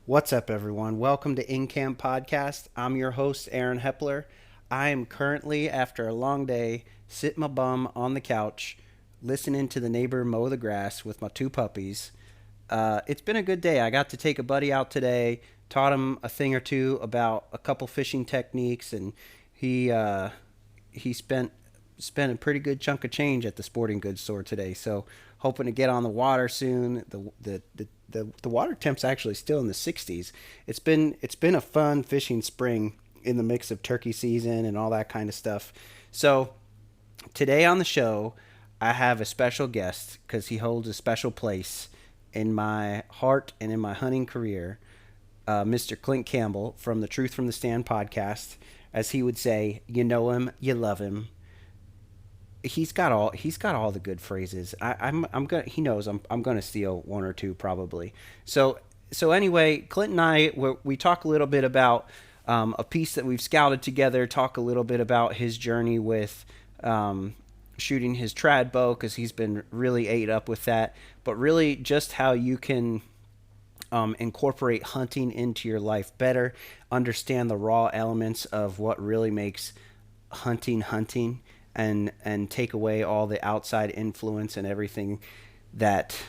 What's up, everyone? Welcome to In Camp Podcast. I'm your host, Aaron Hepler. I am currently, after a long day, sitting my bum on the couch, listening to the neighbor mow the grass with my two puppies. It's been a good day. I got to take a buddy out today, taught him a thing or two about a couple fishing techniques, and he uh, he spent a pretty good chunk of change at the sporting goods store today. So hoping to get on the water soon. The water temp's actually still in the 60s. It's been a fun fishing spring in the mix of turkey season and all that kind of stuff. So today on the show, I have a special guest because he holds a special place in my heart and in my hunting career. Mr. Clint Campbell from the Truth from the Stand podcast. As he would say, you know him, you love him. He's got all the good phrases. I'm gonna he knows I'm gonna steal one or two probably. So anyway, Clint and we talk a little bit about a piece that we've scouted together. Talk a little bit about his journey with shooting his trad bow because he's been really ate up with that. But really, just how you can incorporate hunting into your life better, understand the raw elements of what really makes hunting, and take away all the outside influence and everything that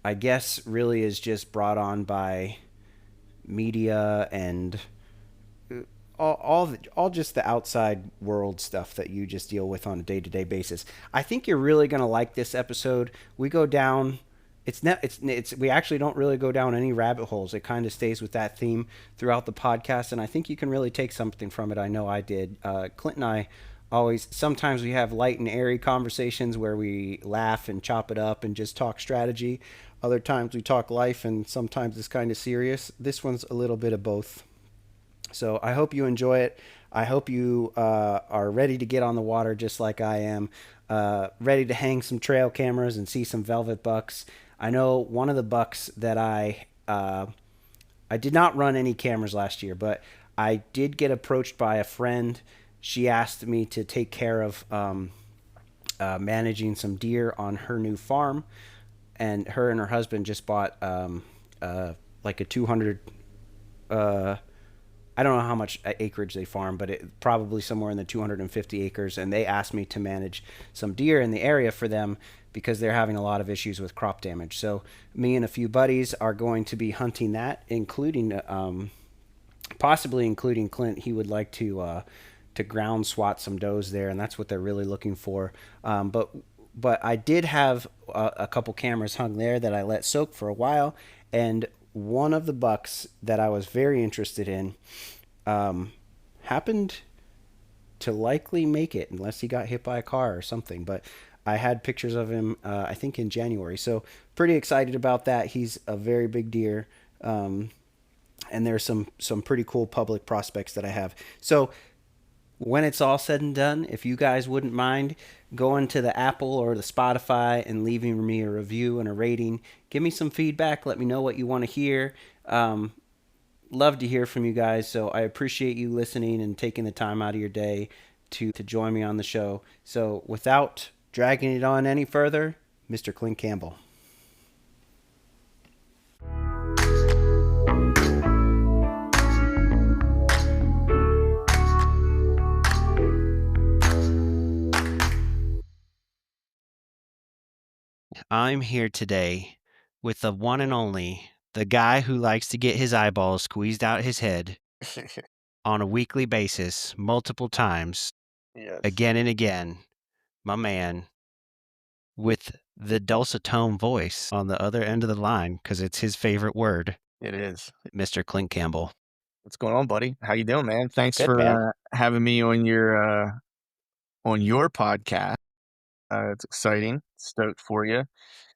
I guess really is just brought on by media and all just the outside world stuff that you just deal with on a day-to-day basis. I think you're really going to like this episode. We go down it's we actually don't really go down any rabbit holes. It kind of stays with that theme throughout the podcast, and I think you can really take something from it. I know I did. Clint and I always sometimes we have light and airy conversations where we laugh and chop it up and just talk strategy. Other times we talk life, and sometimes it's kind of serious. This one's a little bit of both. So I hope you enjoy it. I hope you are ready to get on the water just like I am, ready to hang some trail cameras and see some velvet bucks. I know one of the bucks that I did not run any cameras last year, but I did get approached by a friend. She asked me to take care of managing some deer on her new farm, and her husband just bought like a 200 I don't know how much acreage they farm, but it probably somewhere in the 250 acres. And they asked me to manage some deer in the area for them because they're having a lot of issues with crop damage. So me and a few buddies are going to be hunting that, including possibly including Clint. He would like to ground swat some does there, and that's what they're really looking for. But I did have a couple cameras hung there that I let soak for a while, and one of the bucks that I was very interested in happened to likely make it, unless he got hit by a car or something. But I had pictures of him, I think, in January. So pretty excited about that. He's a very big deer. And there's some pretty cool public prospects that I have. So when it's all said and done, if you guys wouldn't mind going to the Apple or the Spotify and leaving me a review and a rating, give me some feedback. Let me know what you want to hear. Love to hear from you guys. So I appreciate you listening and taking the time out of your day to join me on the show. So without dragging it on any further, Mr. Clint Campbell. I'm here today with the one and only, the guy who likes to get his eyeballs squeezed out his head on a weekly basis, multiple times, Yes, again and again, my man with the dulcet tone voice on the other end of the line, because it's his favorite word, it is. Mr. Clint Campbell. What's going on, buddy? How you doing, man? Thanks Good, man. for having me on your podcast. It's exciting. Stoked for you.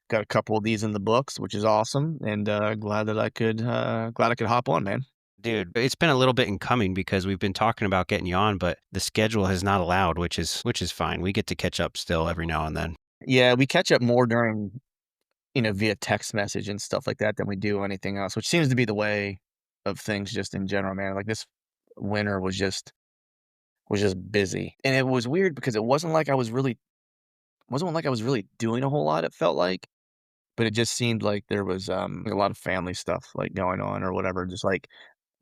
Got a couple of these in the books, which is awesome, and glad I could hop on, man. Dude, it's been a little bit in coming because we've been talking about getting you on, but the schedule has not allowed, which is fine. We get to catch up still every now and then. Yeah, we catch up more during via text message and stuff like that than we do anything else, which seems to be the way of things just in general, man. Like this winter was just busy, and it was weird because it wasn't like I was really doing a whole lot. It felt like. but it just seemed like there was, a lot of family stuff, like, going on or whatever, just, like,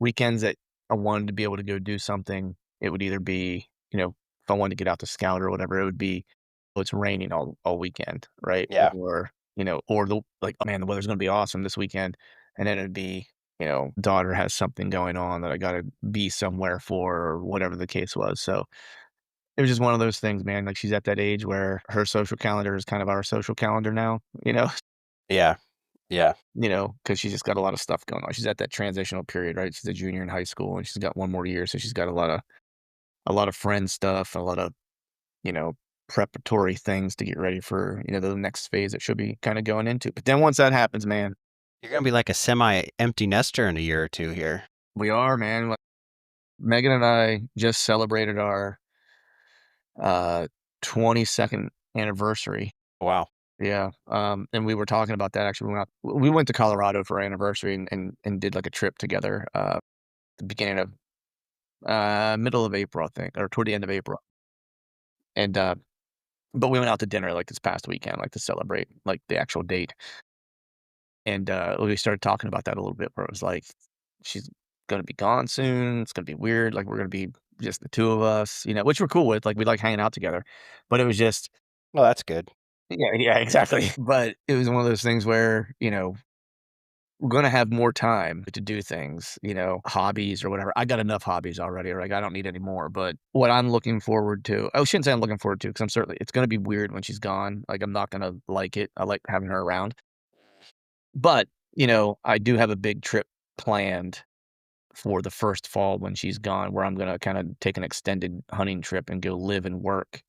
weekends that I wanted to be able to go do something, it would either be, if I wanted to get out to scout or whatever, it would be, "Oh, it's raining all weekend," right? Yeah. Or, or "Oh, man, the weather's gonna be awesome this weekend," and then it'd be, daughter has something going on that I gotta be somewhere for or whatever the case was, so it was just one of those things, man, like, she's at that age where her social calendar is kind of our social calendar now, Yeah. Yeah. Because she's just got a lot of stuff going on. She's at that transitional period, right? She's a junior in high school, and she's got 1 more year, so she's got a lot of friend stuff, a lot of, you know, preparatory things to get ready for, the next phase that she'll be kinda going into. But then once that happens, man, You're gonna be like a semi-empty nester in a year or 2 here. we are, man. Like, Megan and I just celebrated our, uh, 22nd anniversary. Wow. Yeah, and we were talking about that actually. We went to Colorado for our anniversary and did, like, a trip together, the beginning of middle of April, I think, or toward the end of April, and, but we went out to dinner, like, this past weekend, like, to celebrate, like, the actual date, and, we started talking about that a little bit where it was like, she's gonna be gone soon, it's gonna be weird, like, we're gonna be just the 2 of us, which we're cool with, like, we like hanging out together, but it was just Well, that's good. yeah, yeah, exactly, but it was one of those things where, we're gonna have more time to do things, hobbies or whatever. I got enough hobbies already, like, I don't need any more, but what I'm looking forward to I shouldn't say I'm looking forward to, because 'cause I'm certainly it's gonna be weird when she's gone, like, I'm not gonna like it. I like having her around, but, I do have a big trip planned for the first fall when she's gone, where I'm gonna kinda take an extended hunting trip and go live and work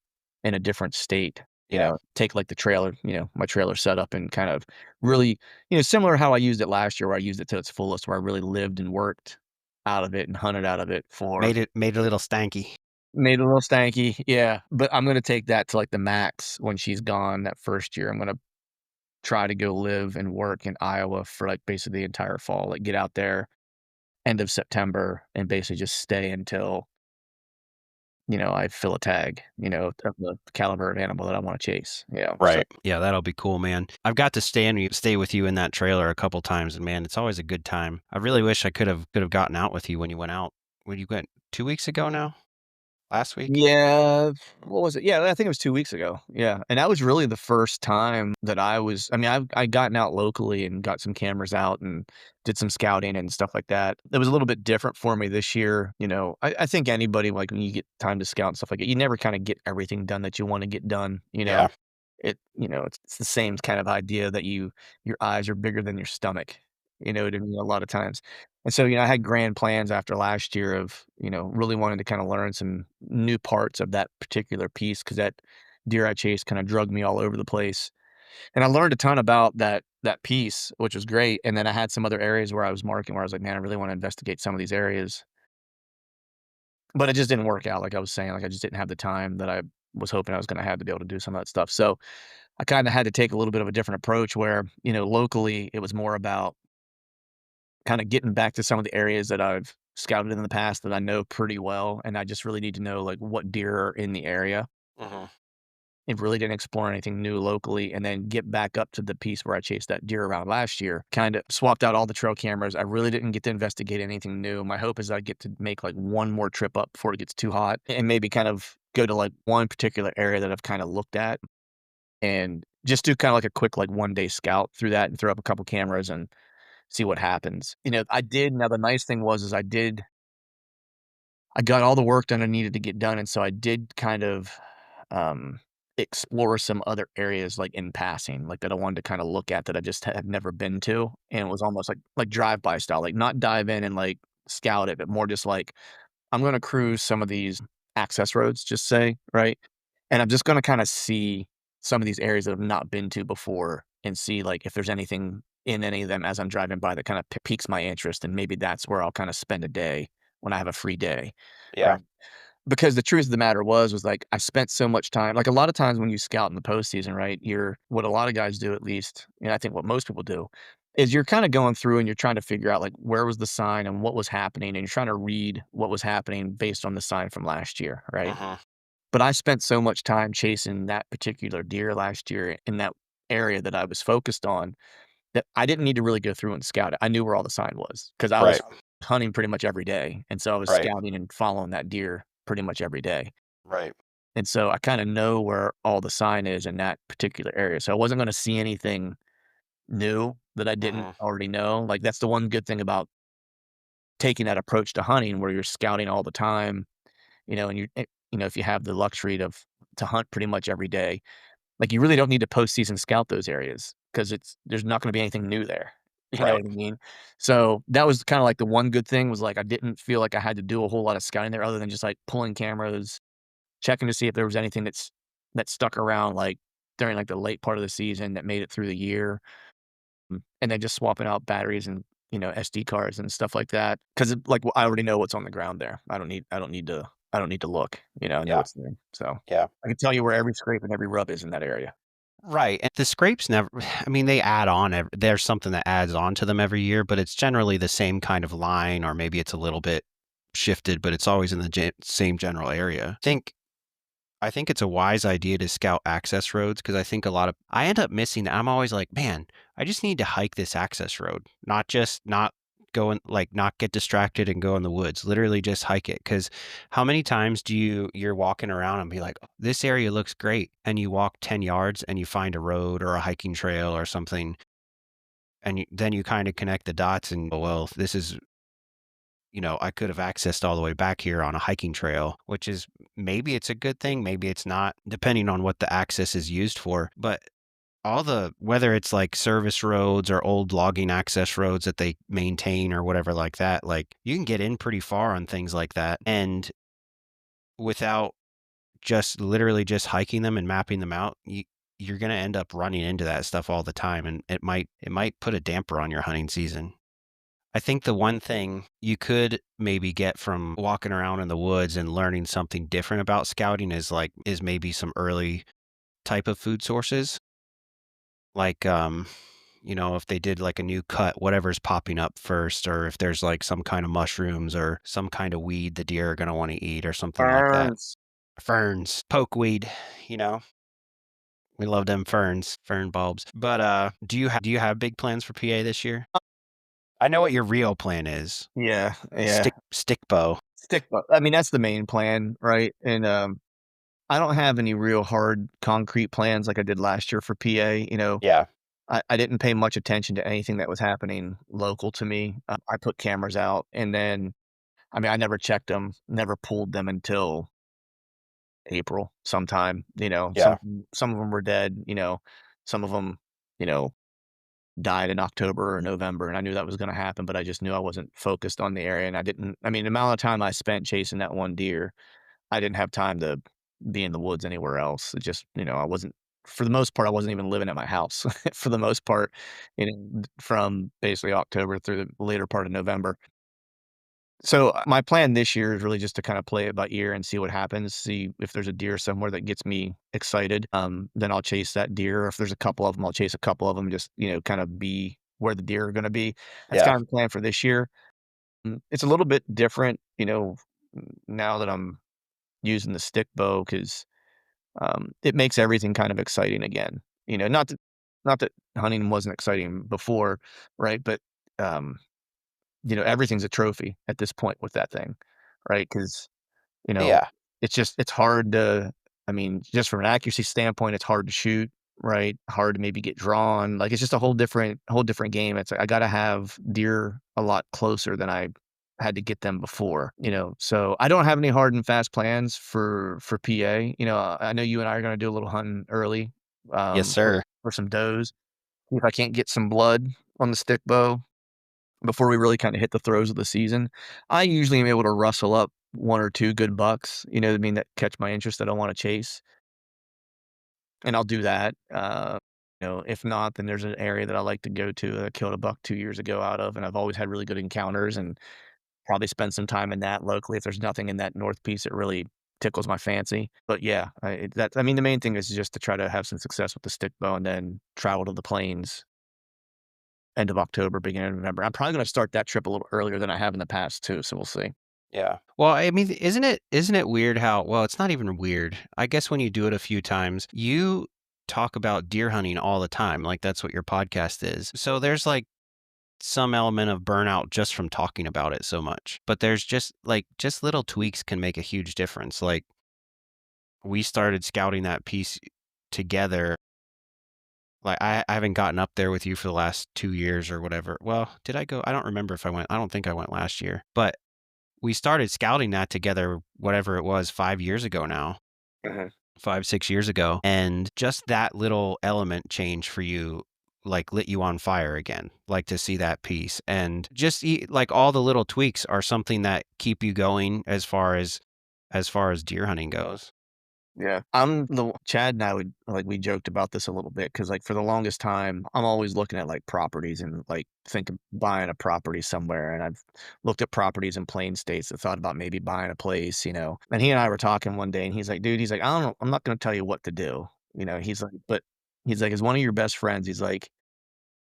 in a different state, Yeah. take, like, the trailer, my trailer setup and kind of really similar to how I used it last year, where I used it to its fullest, where I really lived and worked out of it and hunted out of it for Made it a little stanky. made it a little stanky, yeah, but I'm gonna take that to, like, the max when she's gone that first year. I'm gonna try to go live and work in Iowa for, like, basically the entire fall, like, get out there end of September and basically just stay until, I fill a tag, of the caliber of animal that I wanna chase, so Right. Yeah, that'll be cool, man. I've got to stay with you in that trailer a couple times, and man, it's always a good time. I really wish I could have gotten out with you when you went out. When you went 2 weeks ago now? Last week? yeah, what was it? Yeah, I think it was 2 weeks ago, yeah, and that was really the first time that I mean, I've gotten out locally and got some cameras out and did some scouting and stuff like that. It was a little bit different for me this year, I think anybody, like, when you get time to scout and stuff like that, you never kinda get everything done that you wanna get done, Yeah. it's the same kind of idea that your eyes are bigger than your stomach, what I mean, a lot of times. And so, I had grand plans after last year of, really wanting to kinda learn some new parts of that particular piece, because that deer I chased kinda drugged me all over the place. And I learned a ton about that piece, which was great, and then I had some other areas where I was marking where I was like, "Man, I really wanna investigate some of these areas." But it just didn't work out, like I was saying, like, I just didn't have the time that I was hoping I was gonna have to be able to do some of that stuff. So I kinda had to take a little bit of a different approach where, locally, it was more about kinda getting back to some of the areas that I've scouted in the past that I know pretty well, and I just really need to know, like, what deer are in the area. Mhm. It really didn't explore anything new locally, and then get back up to the piece where I chased that deer around last year, kinda swapped out all the trail cameras. I really didn't get to investigate anything new. My hope is I get to make, like, one more trip up before it gets too hot, and maybe kind of go to, like, one particular area that I've kinda looked at, and just do kinda like a quick, like, one-day scout through that and throw up a couple cameras and see what happens. I did now the nice thing was is I got all the work done I needed to get done, and so I did kind of, um, explore some other areas, like, in passing, like, that I wanted to kinda look at that I just had never been to, and it was almost like drive-by style, like, not dive in and, like, scout it, but more just like, I'm gonna cruise some of these access roads, just say, right? And I'm just gonna kinda see some of these areas that I've not been to before and see, like, if there's anything in any of them as I'm driving by that kinda piques my interest, and maybe that's where I'll kinda spend a day when I have a free day, Yeah. right? Because the truth of the matter was, like, I spent so much time like, a lot of times when you scout in the postseason, right, you're what a lot of guys do at least, and I think what most people do, is you're kinda going through and you're trying to figure out, like, where was the sign and what was happening, and you're trying to read what was happening based on the sign from last year, right? Mhm. But I spent so much time chasing that particular deer last year in that area that I was focused on that I didn't need to really go through and scout it. I knew where all the sign was because I was Right. hunting pretty much every day, and so I was Right. scouting and following that deer pretty much every day. Right. And so I kinda know where all the sign is in that particular area, so I wasn't gonna see anything new that I didn't Mhm. already know. Like, that's the one good thing about taking that approach to hunting where you're scouting all the time, and if you have the luxury to hunt pretty much every day, like, you really don't need to postseason scout those areas because there's not gonna be anything new there. You know Right. what I mean? So, that was kinda like the one good thing was, like, I didn't feel like I had to do a whole lot of scouting there other than just, like, pulling cameras, checking to see if there was anything that stuck around, like, during, like, the late part of the season that made it through the year, and then just swapping out batteries and, SD cards and stuff like that. Because like, I already know what's on the ground there. I don't need to look, I know Yeah. what's there. So, Yeah. I can tell you where every scrape and every rub is in that area. Right, and the scrapes never I mean, they add on there's something that adds on to them every year, but it's generally the same kind of line, or maybe it's a little bit shifted, but it's always in the same general area. I think it's a wise idea to scout access roads because I think a lot of I end up missing that. I'm always like, man, I just need to hike this access road, not go in, like not get distracted and go in the woods. Literally just hike it. Because how many times you're walking around and be like, "Oh, this area looks great," and you walk 10 yards and you find a road or a hiking trail or something, and then you kind of connect the dots and go, well, this is I could have accessed all the way back here on a hiking trail, which is maybe it's a good thing, maybe it's not, depending on what the access is used for. But whether it's like service roads or old logging access roads that they maintain or whatever like that, like you can get in pretty far on things like that. And without just literally just hiking them and mapping them out, you're going to end up running into that stuff all the time. And it might put a damper on your hunting season. I think the one thing you could maybe get from walking around in the woods and learning something different about scouting is maybe some early type of food sources. Like if they did like a new cut, whatever's popping up first, or if there's like some kind of mushrooms or some kind of weed the deer are gonna want to eat or something like that. Ferns. Ferns, pokeweed, you know. We love them ferns, fern bulbs. But do you have big plans for PA this year? I know what your real plan is. Yeah, yeah. Stick bow. I mean, that's the main plan, right? And, I don't have any real hard concrete plans like I did last year for PA, Yeah. I didn't pay much attention to anything that was happening local to me. I put cameras out, and then I mean, I never checked them, never pulled them until April sometime, Yeah. some of them were dead, some of them, you know, died in October or November, and I knew that was gonna happen, but I just knew I wasn't focused on the area, and I mean, the amount of time I spent chasing that one deer, I didn't have time to be in the woods anywhere else. It just, I wasn't for the most part, I wasn't even living at my house for the most part, from basically October through the later part of November. So, my plan this year is really just to kinda play it by ear and see what happens, see if there's a deer somewhere that gets me excited, then I'll chase that deer, or if there's a couple of them, I'll chase a couple of them, just, kinda be where the deer are gonna be. That's Yeah. kind of the plan for this year. It's a little bit different, now that I'm using the stick bow 'cause, it makes everything kind of exciting again, not that hunting wasn't exciting before, right? But, um everything's a trophy at this point with that thing, right? Because you know, Yeah. it's hard to I mean, just from an accuracy standpoint, it's hard to shoot, right? Hard to maybe get drawn, like, it's just a whole different game. It's like I gotta have deer a lot closer than I had to get them before, So, I don't have any hard and fast plans for PA, I know you and I are gonna do a little hunting early, Yes, for sir. some does. If I can't get some blood on the stick bow before we really kinda hit the throes of the season, I usually am able to rustle up 1 or 2 good bucks, you know what I mean, that catch my interest that I wanna chase, and I'll do that. If not, then there's an area that I like to go to that I killed a buck 2 years ago out of, and I've always had really good encounters and probably spend some time in that locally if there's nothing in that north piece that really tickles my fancy. But yeah, I mean, the main thing is just to try to have some success with the stick bow and then travel to the plains end of October, beginning of November. I'm probably gonna start that trip a little earlier than I have in the past too, so we'll see. Yeah. Well, I mean, isn't it weird how, well, it's not even weird. I guess when you do it a few times, talk about deer hunting all the time, like that's what your podcast is. So there's like some element of burnout just from talking about it so much. But there's just little tweaks can make a huge difference. Like we started scouting that piece together. Like I haven't gotten up there with you for the last 2 years or whatever. Well, did I go? I don't remember if I went. I don't think I went last year. But we started scouting that together, whatever it was, 5 years ago now. Mhm. 5, 6 years ago. And just that little element change for you, like lit you on fire again, like to see that piece. And just like all the little tweaks are something that keep you going as far as deer hunting goes. Yeah. I'm the Chad and I would like, we joked about this a little bit because, like, for the longest time, I'm always looking at like properties and like think of buying a property somewhere. And I've looked at properties in Plain States and thought about maybe buying a place, you know. And he and I were talking one day and he's like, dude, he's like, I don't know, I'm not going to tell you what to do. You know, he's like, but he's like, as one of your best friends, he's like,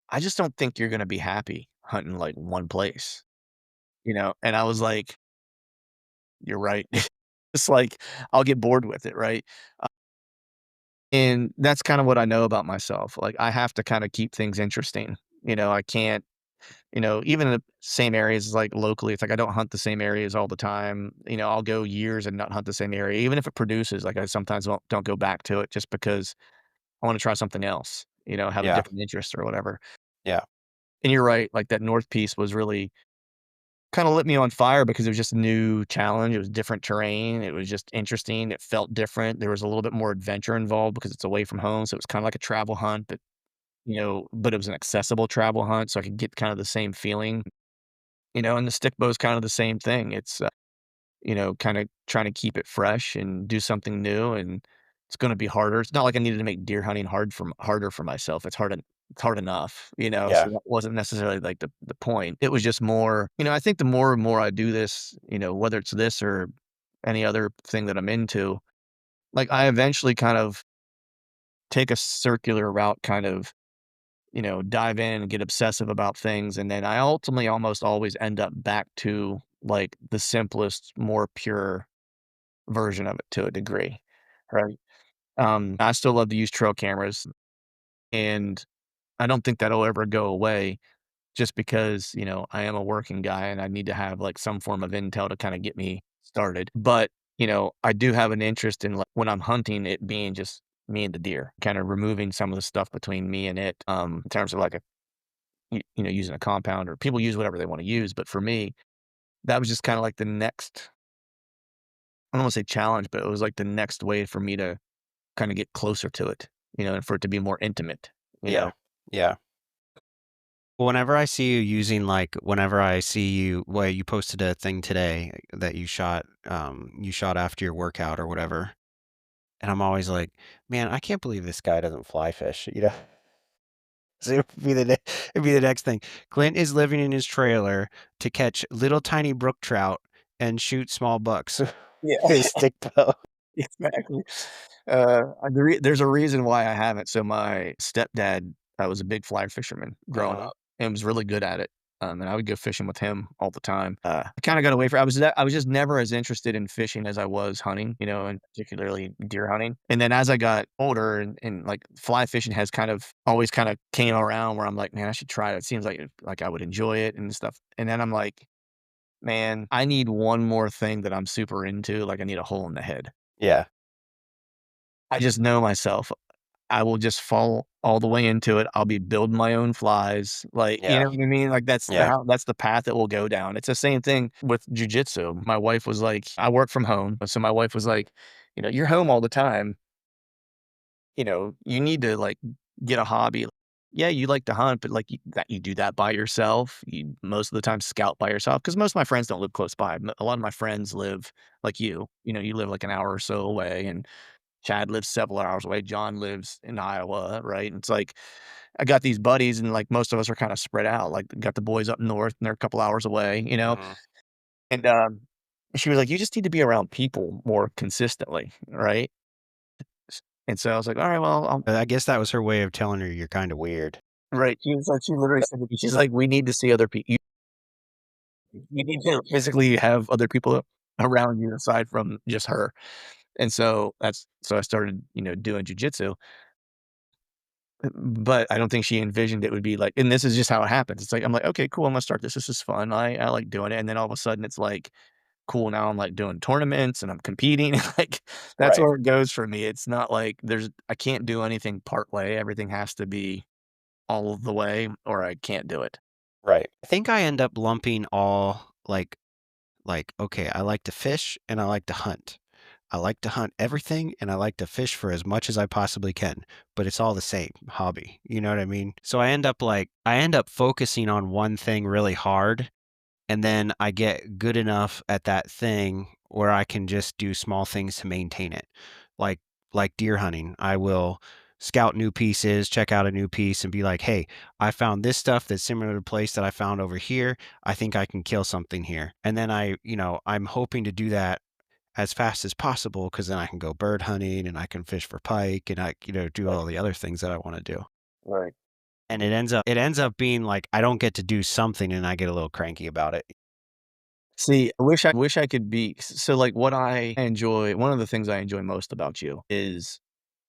I just don't think you're going to be happy hunting like one place, you know. And I was like, you're right. It's like, I'll get bored with it, right? And that's kinda what I know about myself, like, I have to kinda keep things interesting, you know, I can't you know, even in the same areas, like, locally, it's like I don't hunt the same areas all the time, you know, I'll go years and not hunt the same area, even if it produces, like, I sometimes don't go back to it just because I wanna try something else, you know, have a Yeah. different interest or whatever. Yeah. And you're right, like, that north piece was really kinda lit me on fire because it was just a new challenge, it was different terrain, it was just interesting, it felt different, there was a little bit more adventure involved because it's away from home, so it was kinda like a travel hunt, but you know, but it was an accessible travel hunt, so I could get kind of the same feeling, you know, and the stick bow is kind of the same thing. It's, you know, kinda trying to keep it fresh and do something new, and it's gonna be harder. It's not like I needed to make deer hunting harder for myself. It's hard enough, you know, so Yeah. that wasn't necessarily, like, the point. It was just more you know, I think the more and more I do this, you know, whether it's this or any other thing that I'm into, like, I eventually kind of take a circular route, kind of you know, dive in and get obsessive about things, and then I ultimately almost always end up back to, like, the simplest, more pure version of it to a degree, right? I still love to use trail cameras, and I don't think that'll ever go away just because, you know, I am a working guy and I need to have, like, some form of intel to kinda get me started, but, you know, I do have an interest in, like, when I'm hunting, it being just me and the deer, kinda removing some of the stuff between me and it, in terms of, like, a you know, using a compound or people use whatever they wanna use, but for me, that was just kinda like the next I don't wanna say challenge, but it was like the next way for me to kinda get closer to it, you know, and for it to be more intimate, you Yeah. know? Yeah. Whenever I see you, well, you posted a thing today that you shot after your workout or whatever. And I'm always like, man, I can't believe this guy doesn't fly fish, you know? So it'd be the next thing. Clint is living in his trailer to catch little tiny brook trout and shoot small bucks with Yeah. his stick bow. Exactly. There's a reason why I haven't. So my stepdad, was a big fly fisherman growing Uh-huh. up and was really good at it. And I would go fishing with him all the time. I kind of got away from. I was just never as interested in fishing as I was hunting, you know, and particularly deer hunting. And then as I got older, and like fly fishing has kind of always kind of came around where I'm like, man, I should try it. It seems like I would enjoy it and stuff. And then I'm like, man, I need one more thing that I'm super into. Like I need a hole in the head. Yeah. I just know myself. I will just fall all the way into it. I'll be building my own flies, like, you Yeah. know what I mean? Like, Yeah. that's the path that we'll go down. It's the same thing with jujitsu. My wife was like I work from home, so my wife was like, you know, "You're home all the time, you know, you need to, like, get a hobby." Yeah, you like to hunt, but, like, you do that by yourself. You most of the time scout by yourself because most of my friends don't live close by. A lot of my friends live like you know, you live, like, an hour or so away, and Chad lives several hours away. John lives in Iowa, right? And it's like I got these buddies, and like most of us are kind of spread out. Like got the boys up north, and they're a couple hours away, you know. Mhm. And she was like, "You just need to be around people more consistently, right?" And so I was like, "All right, well, I guess that was her way of telling her you're kinda weird. right." She was like, she literally said to me, she's like, "We need to see other people. You need to physically have other people around you aside from just her." And so so I started, you know, doing jujitsu. but I don't think she envisioned it would be like, and this is just how it happens. It's like, I'm like, "Okay, cool, I'm gonna start this. This is fun. I like doing it." And then all of a sudden it's like, cool, now I'm, like, doing tournaments and I'm competing, like, that's Right. where it goes for me. It's not like I can't do anything part way. Everything has to be all of the way or I can't do it. Right. I think I end up lumping all okay, I like to fish and I like to hunt. I like to hunt everything and I like to fish for as much as I possibly can, but it's all the same hobby. You know what I mean? So I end up focusing on one thing really hard, and then I get good enough at that thing where I can just do small things to maintain it. Like deer hunting, I will scout new pieces, check out a new piece and be like, "Hey, I found this stuff that's similar to the place that I found over here. I think I can kill something here." And then I'm hoping to do that as fast as possible because then I can go bird hunting and I can fish for pike and do Right, all the other things that I want to do. right. And it ends up being like I don't get to do something and I get a little cranky about it. See, I wish I could be so, like, what I enjoy one of the things I enjoy most about you is,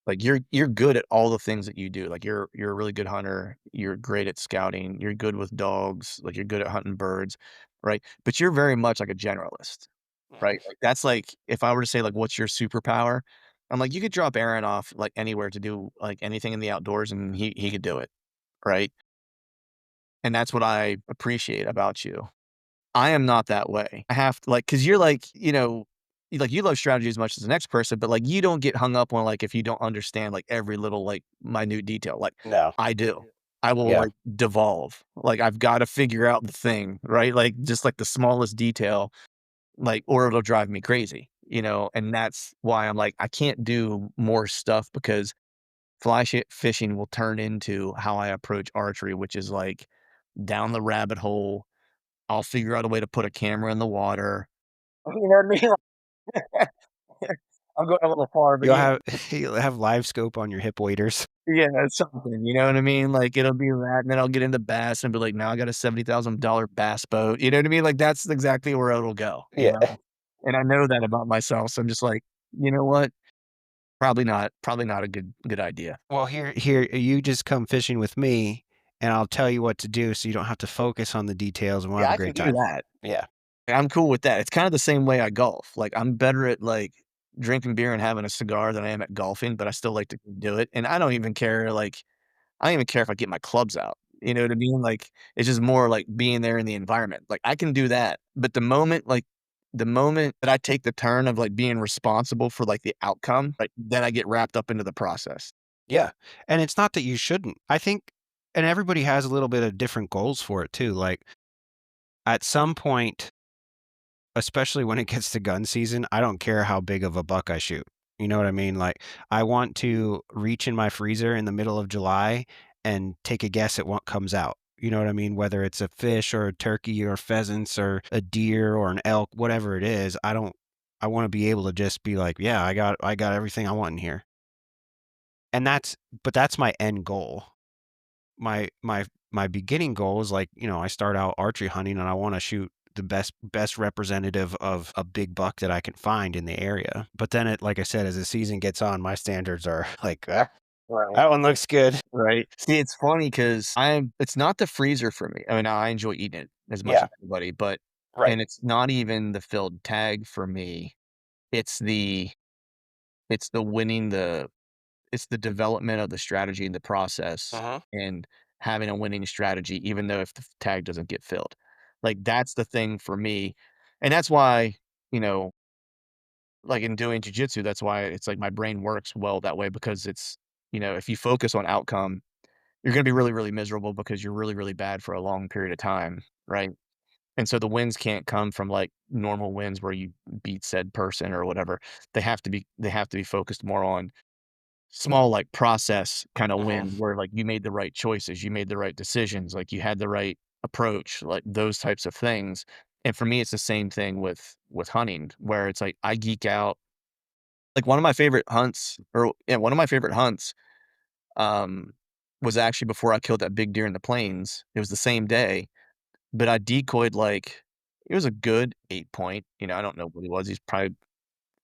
like, you're good at all the things that you do, like, you're a really good hunter, you're great at scouting, you're good with dogs, like, you're good at hunting birds, right? But you're very much like a generalist, right? Mhm. Like, that's like if I were to say, like, "What's your superpower?" I'm like, "You could drop Aaron off, like, anywhere to do, like, anything in the outdoors, and he could do it," right? And that's what I appreciate about you. I am not that way. I have to like, because 'cause you're like, you love strategy as much as the next person, but, like, you don't get hung up on, like, if you don't understand, like, every little, like, minute detail, like, No. I do. I will, Yeah. like, devolve. Like, I've gotta figure out the thing, right? Like, just, like, the smallest detail, like, or it'll drive me crazy, and that's why I'm like, I can't do more stuff because fishing will turn into how I approach archery, which is, like, down the rabbit hole. I'll figure out a way to put a camera in the water. You know what I mean? I'm going a little far, but You'll have you'll have live scope on your hip waders. yeah, it's something, you know what I mean? Like, it'll be that, and then I'll get into bass and be like, "Now I got a $70,000 bass boat." You know what I mean? Like, that's exactly where it'll go, you Yeah. know? And I know that about myself, so I'm just like, "You know what? Probably not a good idea." Well, here, you just come fishing with me, and I'll tell you what to do so you don't have to focus on the details, and we'll Yeah, have a I can great do time. that. Yeah. I'm cool with that. It's kinda the same way I golf. Like, I'm better at, like, drinking beer and having a cigar than I am at golfing, but I still like to do it, and I don't even care, like I don't even care if I get my clubs out, you know what I mean? Like, it's just more like being there in the environment. Like, I can do that, but the moment that I take the turn of, like, being responsible for, like, the outcome, like, then I get wrapped up into the process. Yeah, and it's not that you shouldn't. I think and everybody has a little bit of different goals for it too, like, at some point, especially when it gets to gun season, I don't care how big of a buck I shoot. You know what I mean? Like, I want to reach in my freezer in the middle of July and take a guess at what comes out. You know what I mean? Whether it's a fish or a turkey or pheasants or a deer or an elk, whatever it is, I wanna be able to just be like, "Yeah, I got everything I want in here." And that's my end goal. My beginning goal is like, I start out archery hunting and I want to shoot the best representative of a big buck that I can find in the area. But then like I said, as the season gets on, my standards are like, "Ah, Right. that one looks good." Right. See, it's funny because it's not the freezer for me. I mean, I enjoy eating it as much Yeah, as anybody, but right. and it's not even the filled tag for me. It's the it's the winning the It's the development of the strategy and the process Mhm. and having a winning strategy, even though if the tag doesn't get filled. Like, that's the thing for me, and that's why, you know, like, in doing jujitsu, that's why it's like my brain works well that way because if you focus on outcome, you're gonna be really, really miserable because you're really, really bad for a long period of time, right? And so the wins can't come from, like, normal wins where you beat said person or whatever. They have to be focused more on small, like, process kinda Mhm. wins where, like, you made the right choices, you made the right decisions, like, you had the right approach, like, those types of things, and for me, it's the same thing with hunting, where it's like, I geek out like, one of my favorite hunts, um, was actually before I killed that big deer in the plains. It was the same day, but I decoyed, like it was a good 8 point, I don't know what he was, he's probably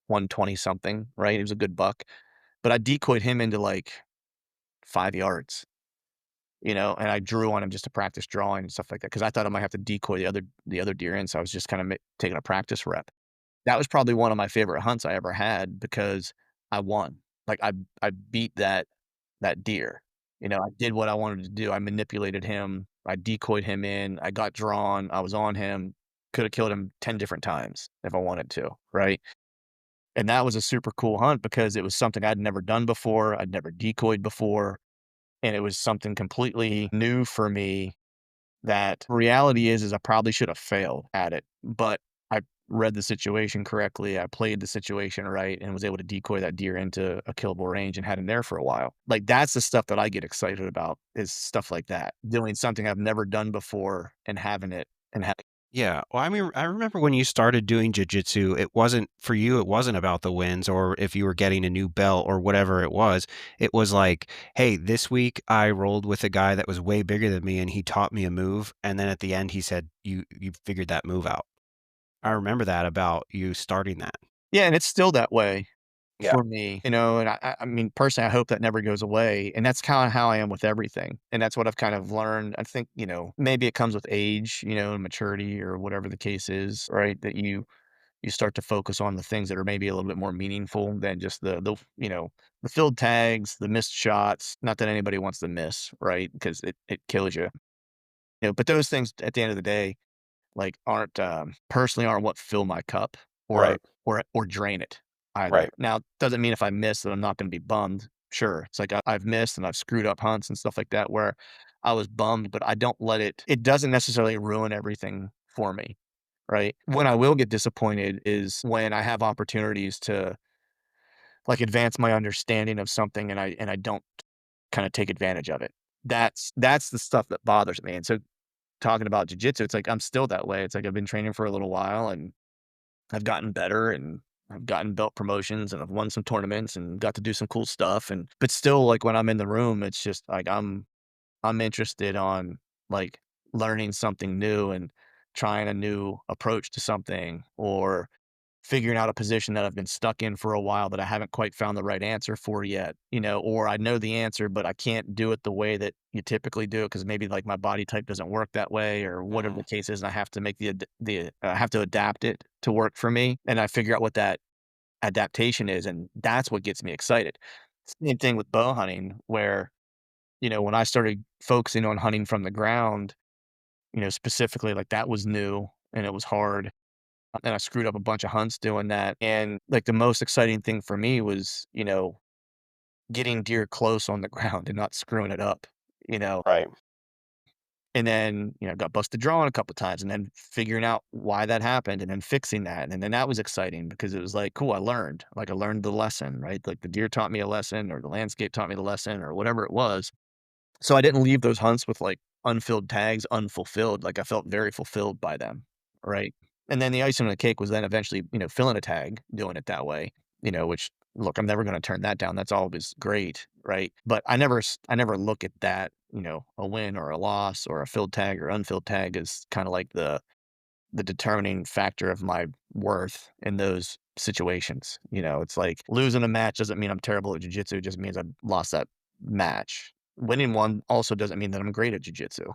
120 something, right? He was a good buck, but I decoyed him into, like 5 yards, and I drew on him just to practice drawing and stuff like that because I thought I might have to decoy the other deer in, so I was just kinda taking a practice rep. That was probably one of my favorite hunts I ever had because I won. Like, I beat that deer. I did what I wanted to do. I manipulated him, I decoyed him in, I got drawn, I was on him, coulda killed him 10 different times if I wanted to, right? And that was a super cool hunt because it was something I'd never done before, I'd never decoyed before, and it was something completely new for me that reality is I probably should have failed at it, but I read the situation correctly, I played the situation right, and was able to decoy that deer into a killable range and had him there for a while. Like, that's the stuff that I get excited about is stuff like that, doing something I've never done before and having it and ha Yeah. Well, I mean, I remember when you started doing jujitsu, it wasn't for you, it wasn't about the wins or if you were getting a new belt or whatever it was. It was like, hey, this week I rolled with a guy that was way bigger than me and he taught me a move. And then at the end he said, you figured that move out. I remember that about you starting that. Yeah, and it's still that way Yeah. for me, and I mean, personally, I hope that never goes away, and that's kinda how I am with everything, and that's what I've kind of learned. I think, maybe it comes with age, and maturity or whatever the case is, right? That you start to focus on the things that are maybe a little bit more meaningful than just the filled tags, the missed shots. Not that anybody wants to miss, right? Because it kills you. But those things at the end of the day, like, aren't what fill my cup or Right. or drain it either. Right. Now, doesn't mean if I miss that I'm not gonna be bummed. Sure. It's like I've missed and I've screwed up hunts and stuff like that where I was bummed, but I don't let it doesn't necessarily ruin everything for me, right? When I will get disappointed is when I have opportunities to, like, advance my understanding of something and I don't kinda take advantage of it. That's the stuff that bothers me, and so talking about jujitsu, it's like I'm still that way. It's like I've been training for a little while and I've gotten better and I've gotten belt promotions and I've won some tournaments and got to do some cool stuff but still like when I'm in the room, it's just like I'm interested on like learning something new and trying a new approach to something or figuring out a position that I've been stuck in for a while that I haven't quite found the right answer for yet, or I know the answer, but I can't do it the way that you typically do it because maybe like my body type doesn't work that way or whatever Mhm. the case is. And I have to make I have to adapt it to work for me. And I figure out what that adaptation is. And that's what gets me excited. Same thing with bow hunting, where, when I started focusing on hunting from the ground, specifically like that was new and it was hard and I screwed up a bunch of hunts doing that, and, like, the most exciting thing for me was, getting deer close on the ground and not screwing it up, you know? Right. And then, got busted drawing a couple times and then figuring out why that happened and then fixing that, and then that was exciting because it was like, "Cool, I learned." Like, I learned the lesson, right? Like, the deer taught me a lesson or the landscape taught me the lesson or whatever it was. So I didn't leave those hunts with, like, unfilled tags unfulfilled, like, I felt very fulfilled by them, right? And then the icing on the cake was then eventually, filling a tag, doing it that way, which, look, I'm never gonna turn that down, that's always great, right? But I never look at that, a win or a loss or a filled tag or unfilled tag as kinda like the determining factor of my worth in those situations. It's like losing a match doesn't mean I'm terrible at jujitsu, it just means I lost that match. Winning one also doesn't mean that I'm great at jujitsu,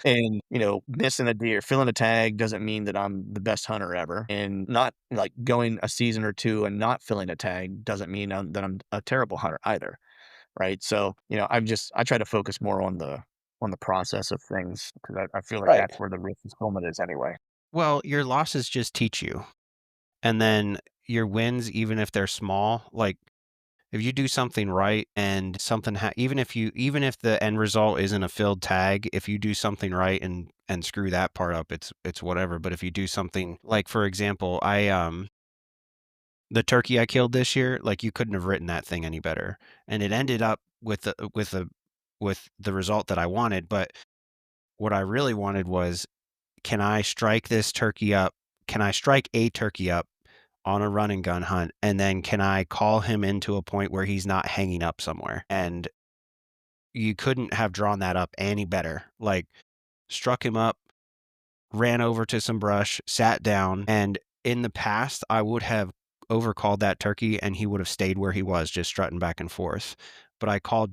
and, missing a deer, filling a tag doesn't mean that I'm the best hunter ever. And not like going a season or two and not filling a tag doesn't mean that I'm a terrible hunter either. Right. So, I try to focus more on the process of things because I feel like Right. that's where the real fulfillment is anyway. Well, your losses just teach you. And then your wins, even if they're small, like if you do something right and even if the end result isn't a filled tag, if you do something right and screw that part up, it's whatever. But if you do something like, for example, the turkey I killed this year, like you couldn't have written that thing any better. And it ended up with the result that I wanted. But what I really wanted was, can I strike this turkey up? Can I strike a turkey up on a run and gun hunt? And then can I call him into a point where he's not hanging up somewhere? And you couldn't have drawn that up any better. Like, struck him up, ran over to some brush, sat down, and in the past, I would have overcalled that turkey and he would have stayed where he was, just strutting back and forth. But I called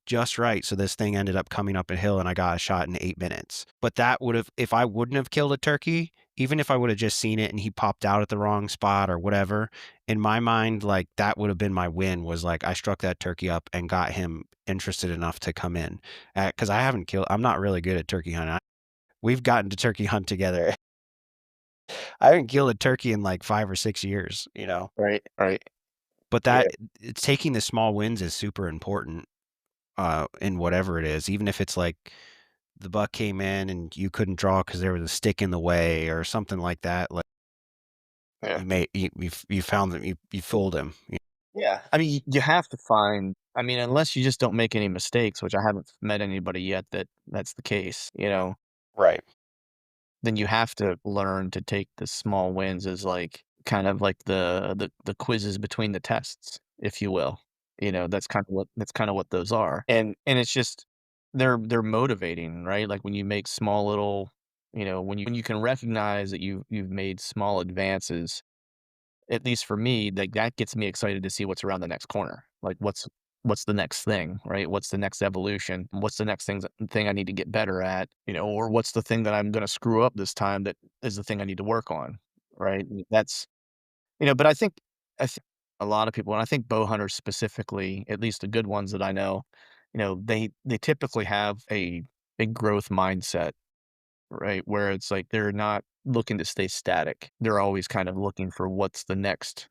just right. So this thing ended up coming up a hill and I got a shot in 8 minutes. But that would have, if I wouldn't have killed a turkey, even if I would have just seen it and he popped out at the wrong spot or whatever, in my mind, like that would have been my win, was like I struck that turkey up and got him interested enough to come in. Cause I'm not really good at turkey hunting. We've gotten to turkey hunt together. I haven't killed a turkey in like 5 or 6 years, you know? Right. But Yeah. it's taking the small wins is super important, in whatever it is, even if it's like the buck came in and you couldn't draw because there was a stick in the way or something like that. Like Yeah. you found them, you fooled him. Yeah. I mean, you have to find, I mean, unless you just don't make any mistakes, which I haven't met anybody yet that's the case, Right. then you have to learn to take the small wins as like kind of like the quizzes between the tests, if you will. That's kind of what those are. And it's just they're motivating, right? Like when you make small little, when you can recognize that you've made small advances, at least for me, like, that gets me excited to see what's around the next corner. Like, what's the next thing, right? What's the next evolution? What's the next thing I need to get better at, or what's the thing that I'm gonna screw up this time that is the thing I need to work on, right? But I think a lot of people, and I think bow hunters specifically, at least the good ones that I know, they typically have a big growth mindset, right? Where it's like they're not looking to stay static. They're always kind of looking for what's the next,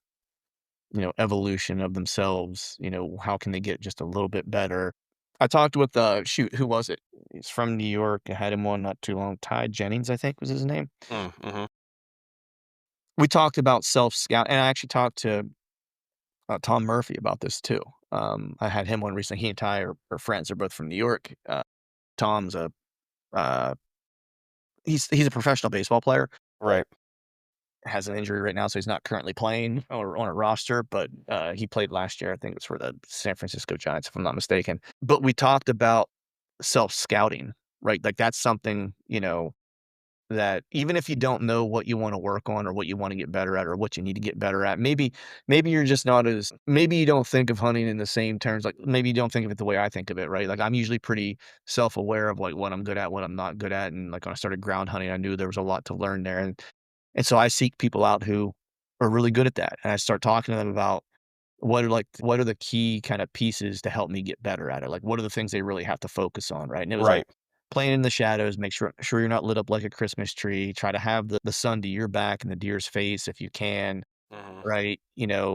evolution of themselves. How can they get just a little bit better? I talked with shoot, who was it? He's from New York. I had him on not too long. Ty Jennings, I think was his name. Mm-hmm. We talked about self scout, and I actually talked to Tom Murphy about this too. I had him on recently. He and Ty are friends. They're both from New York. Tom's a uh, he's a professional baseball player. Right. Has an injury right now, so he's not currently playing or on a roster, but he played last year. I think it was for the San Francisco Giants, if I'm not mistaken. But we talked about self-scouting, right? Like that's something, that even if you don't know what you want to work on or what you want to get better at or what you need to get better at, maybe you're just not as, maybe you don't think of hunting in the same terms, like maybe you don't think of it the way I think of it, right? Like I'm usually pretty self-aware of like what I'm good at, what I'm not good at. And like when I started ground hunting, I knew there was a lot to learn there. And so I seek people out who are really good at that, and I start talking to them about what are the key kind of pieces to help me get better at it? Like, what are the things they really have to focus on, right? And it was like Right. playing in the shadows, make sure you're not lit up like a Christmas tree. Try to have the sun to your back and the deer's face if you can, Mm-hmm. right?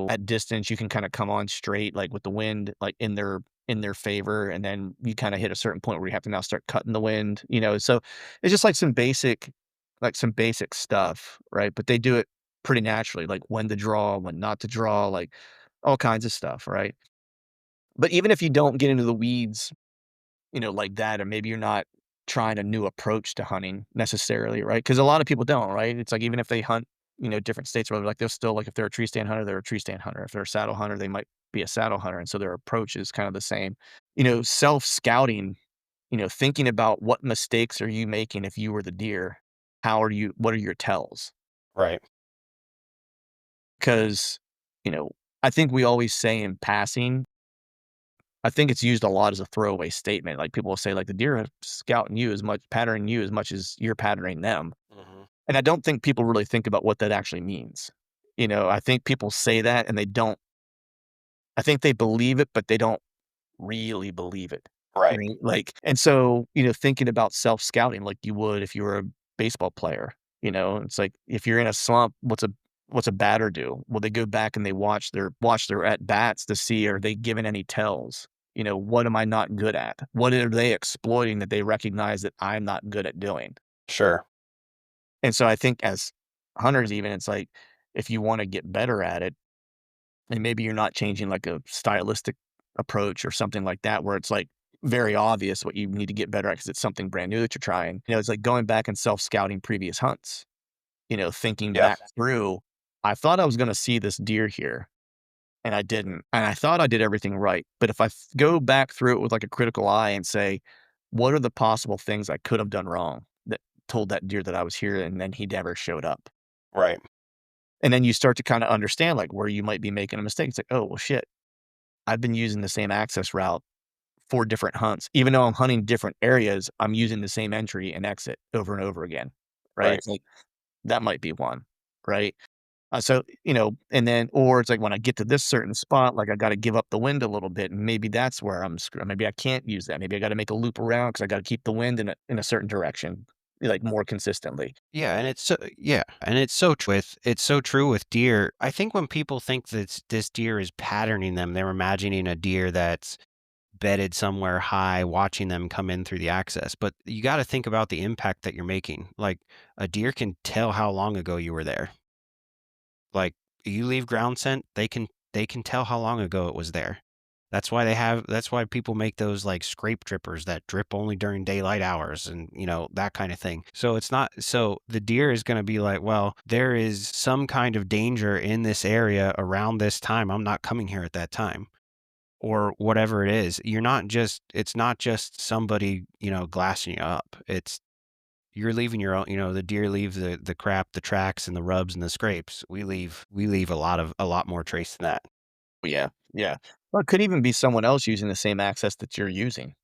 At distance, you can kind of come on straight, like with the wind, like in their favor, and then you kind of hit a certain point where you have to now start cutting the wind. So it's just like some basic stuff, right? But they do it pretty naturally, like when to draw, when not to draw, like all kinds of stuff, right? But even if you don't get into the weeds, like that, or maybe you're not trying a new approach to hunting necessarily, right? Because a lot of people don't, right? It's like even if they hunt, different states, where like they'll still like if they're a tree stand hunter, they're a tree stand hunter. If they're a saddle hunter, they might be a saddle hunter, and so their approach is kind of the same. Self scouting, thinking about what mistakes are you making if you were the deer? What are your tells? Right. Because, I think we always say in passing, I think it's used a lot as a throwaway statement. Like people will say, like, the deer are scouting you as much, patterning you as much as you're patterning them. Mm-hmm. And I don't think people really think about what that actually means. I think people say that and they don't, I think they believe it, but they don't really believe it. Right. Right? Like, and so, thinking about self scouting like you would if you were a baseball player, it's like if you're in a slump, what's a batter do? Well, they go back and they watch their at bats to see, are they given any tells? What am I not good at? What are they exploiting that they recognize that I'm not good at doing? Sure. And so I think as hunters, even it's like if you want to get better at it, and maybe you're not changing like a stylistic approach or something like that, where it's like very obvious what you need to get better at because it's something brand new that you're trying. It's like going back and self scouting previous hunts, thinking Yeah. back through, I thought I was going to see this deer here and I didn't. And I thought I did everything right. But if I go back through it with like a critical eye and say, what are the possible things I could have done wrong that told that deer that I was here and then he never showed up? Right. And then you start to kind of understand like where you might be making a mistake. It's like, oh, well, shit, I've been using the same access route for different hunts. Even though I'm hunting different areas, I'm using the same entry and exit over and over again, right? Right. It's like, that might be one, right? So, and then, or it's like when I get to this certain spot, like I got to give up the wind a little bit, and maybe that's where I'm screwed. Maybe I can't use that. Maybe I got to make a loop around because I got to keep the wind in a certain direction, like more consistently. Yeah, and it's so true with deer. I think when people think that this deer is patterning them, they're imagining a deer that's bedded somewhere high, watching them come in through the access. But you got to think about the impact that you're making. Like a deer can tell how long ago you were there. Like you leave ground scent, they can tell how long ago it was there. That's why people make those like scrape drippers that drip only during daylight hours and that kind of thing. So it's not so the deer is going to be like, well, there is some kind of danger in this area around this time. I'm not coming here at that time or whatever it is. It's not just somebody, glassing you up. You're leaving your own, the deer leave the crap, the tracks and the rubs and the scrapes. We leave a lot more trace than that. Yeah, yeah. Well, it could even be someone else using the same access that you're using.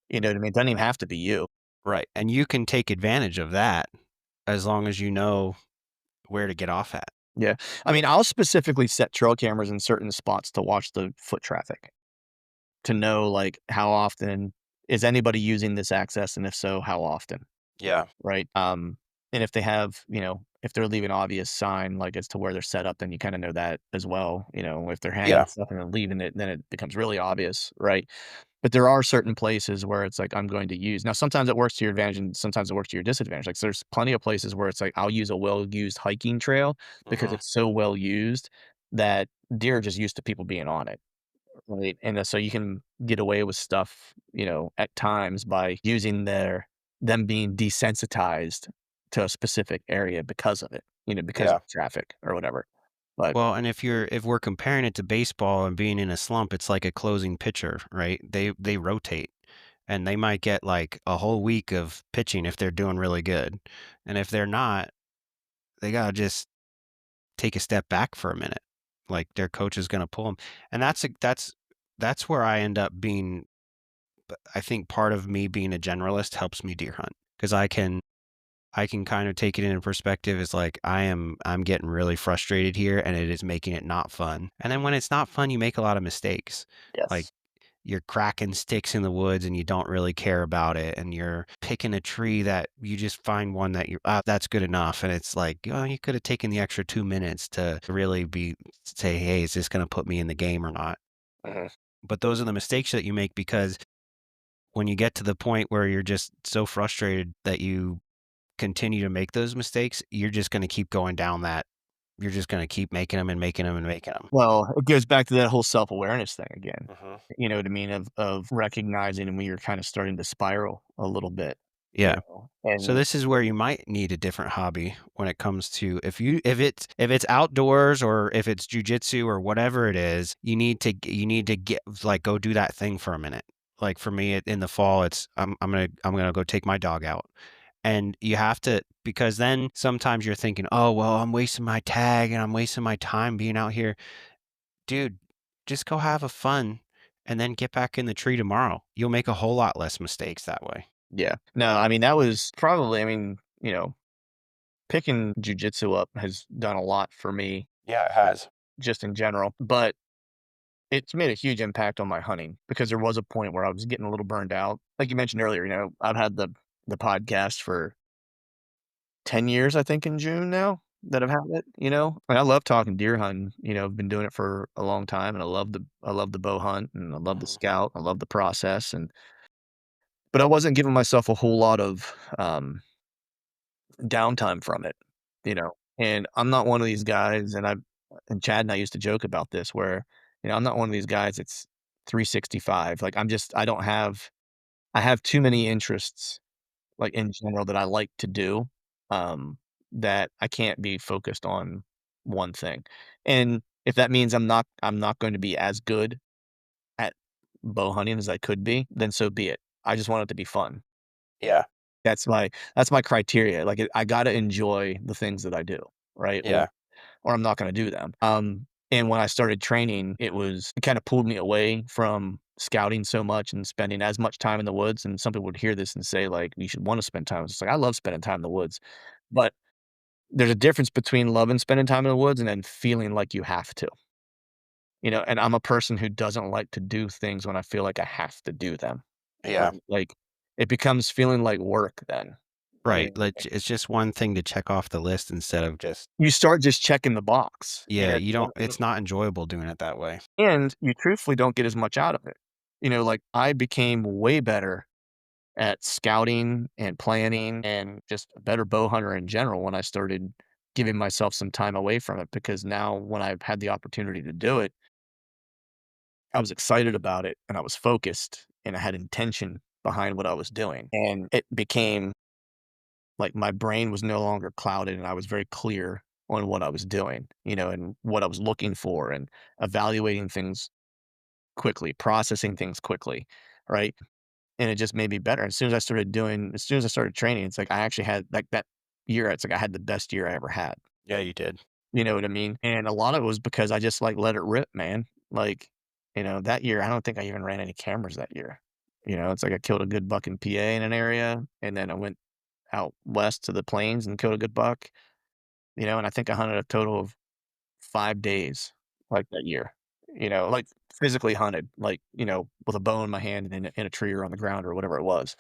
You know what I mean? It doesn't even have to be you. Right. And you can take advantage of that as long as you know where to get off at. Yeah. I mean, I'll specifically set trail cameras in certain spots to watch the foot traffic, to know like how often is anybody using this access, and if so, how often, Yeah. right? And if they have, if they're leaving obvious sign like as to where they're set up, then you kind of know that as well. If they're hanging Yeah. stuff and then leaving it, then it becomes really obvious, right? But there are certain places where it's like I'm going to use. Now, sometimes it works to your advantage and sometimes it works to your disadvantage. Like there's plenty of places where it's like I'll use a well-used hiking trail because Mhm. it's so well used that deer are just used to people being on it. Right, and, so you can get away with stuff, at times by using them being desensitized to a specific area because of it, because of Yeah. traffic or whatever. But Well, and if we're comparing it to baseball and being in a slump, it's like a closing pitcher, right? They rotate and they might get like a whole week of pitching if they're doing really good. And if they're not, they got to just take a step back for a minute. Like their coach is going to pull them. And that's where I end up being. I think part of me being a generalist helps me deer hunt because I can kind of take it into perspective as like I'm getting really frustrated here and it is making it not fun. And then when it's not fun, you make a lot of mistakes. Like yes. you're cracking sticks in the woods and you don't really care about it and you're picking a tree that you just find one that that's good enough and it's like, oh, you could have taken the extra 2 minutes to really be say, hey, is this going to put me in the game or not? Mhm. But those are the mistakes that you make because when you get to the point where you're just so frustrated that you continue to make those mistakes, you're just going to keep going down that. You're just going to keep making them and making them and making them. Well, it goes back to that whole self-awareness thing again. Hmm. You know what I mean? Of recognizing when you're kind of starting to spiral a little bit, Yeah. So and this is where you might need a different hobby when it comes to if it's outdoors or if it's jujitsu or whatever it is, you need to get like go do that thing for a minute. Like for me in the fall, it's I'm gonna go take my dog out. And you have to, because then sometimes you're thinking, oh, well, I'm wasting my tag and I'm wasting my time being out here. Dude, just go have a fun and then get back in the tree tomorrow. You'll make a whole lot less mistakes that way. yeah. No, I mean, that was probably, I mean, picking jujitsu up has done a lot for me, Yeah, it uh, has. just in general, but it's made a huge impact on my hunting because there was a point where I was getting a little burned out. Like you mentioned earlier, I've had the podcast for 10 years, I think, in June now that I've had it, and I love talking deer hunting. I've been doing it for a long time, and I love the bow hunt, and I love the Mhm. scout. I love the process, but I wasn't giving myself a whole lot of downtime from it, and I'm not one of these guys, and Chad and I used to joke about this where, I'm not one of these guys that's 365. Like I have too many interests, like in general that I like to do, um, that I can't be focused on one thing. And if that means I'm not going to be as good at bow hunting as I could be, then so be it. I just want it to be fun. Yeah. That's my criteria. Like I got to enjoy the things that I do, right? Or Yeah. or I'm not going to do them. And when I started training, it kind of pulled me away from scouting so much and spending as much time in the woods. And some people would hear this and say, like, you should want to spend time. It's like, I love spending time in the woods. But there's a difference between loving spending time in the woods and then feeling like you have to. And I'm a person who doesn't like to do things when I feel like I have to do them. Yeah. Like it becomes feeling like work then. Right. And Like, it's just one thing to check off the list instead of just, you start just checking the box. yeah, you don't, it's not enjoyable doing it that way. And you truthfully don't get as much out of it. Like I became way better at scouting and planning and just a better bow hunter in general when I started giving myself some time away from it, because now when I've had the opportunity to do it, I was excited about it and I was focused and I had intention behind what I was doing. And it became like my brain was no longer clouded and I was very clear on what I was doing, and what I was looking for and evaluating things quickly, processing things quickly, right? And it just made me better. As soon as I started training, it's like I actually had like that year, it's like I had the best year I ever had. Yeah, you did. You know what I mean? And a lot of it was because I just like let it rip, man. Like, that year, I don't think I even ran any cameras that year. It's like I killed a good buck in PA in an area, and then I went out west to the plains and killed a good buck, and I think I hunted a total of 5 days like that year, like physically hunted, like, with a bow in my hand and in a tree or on the ground or whatever it was.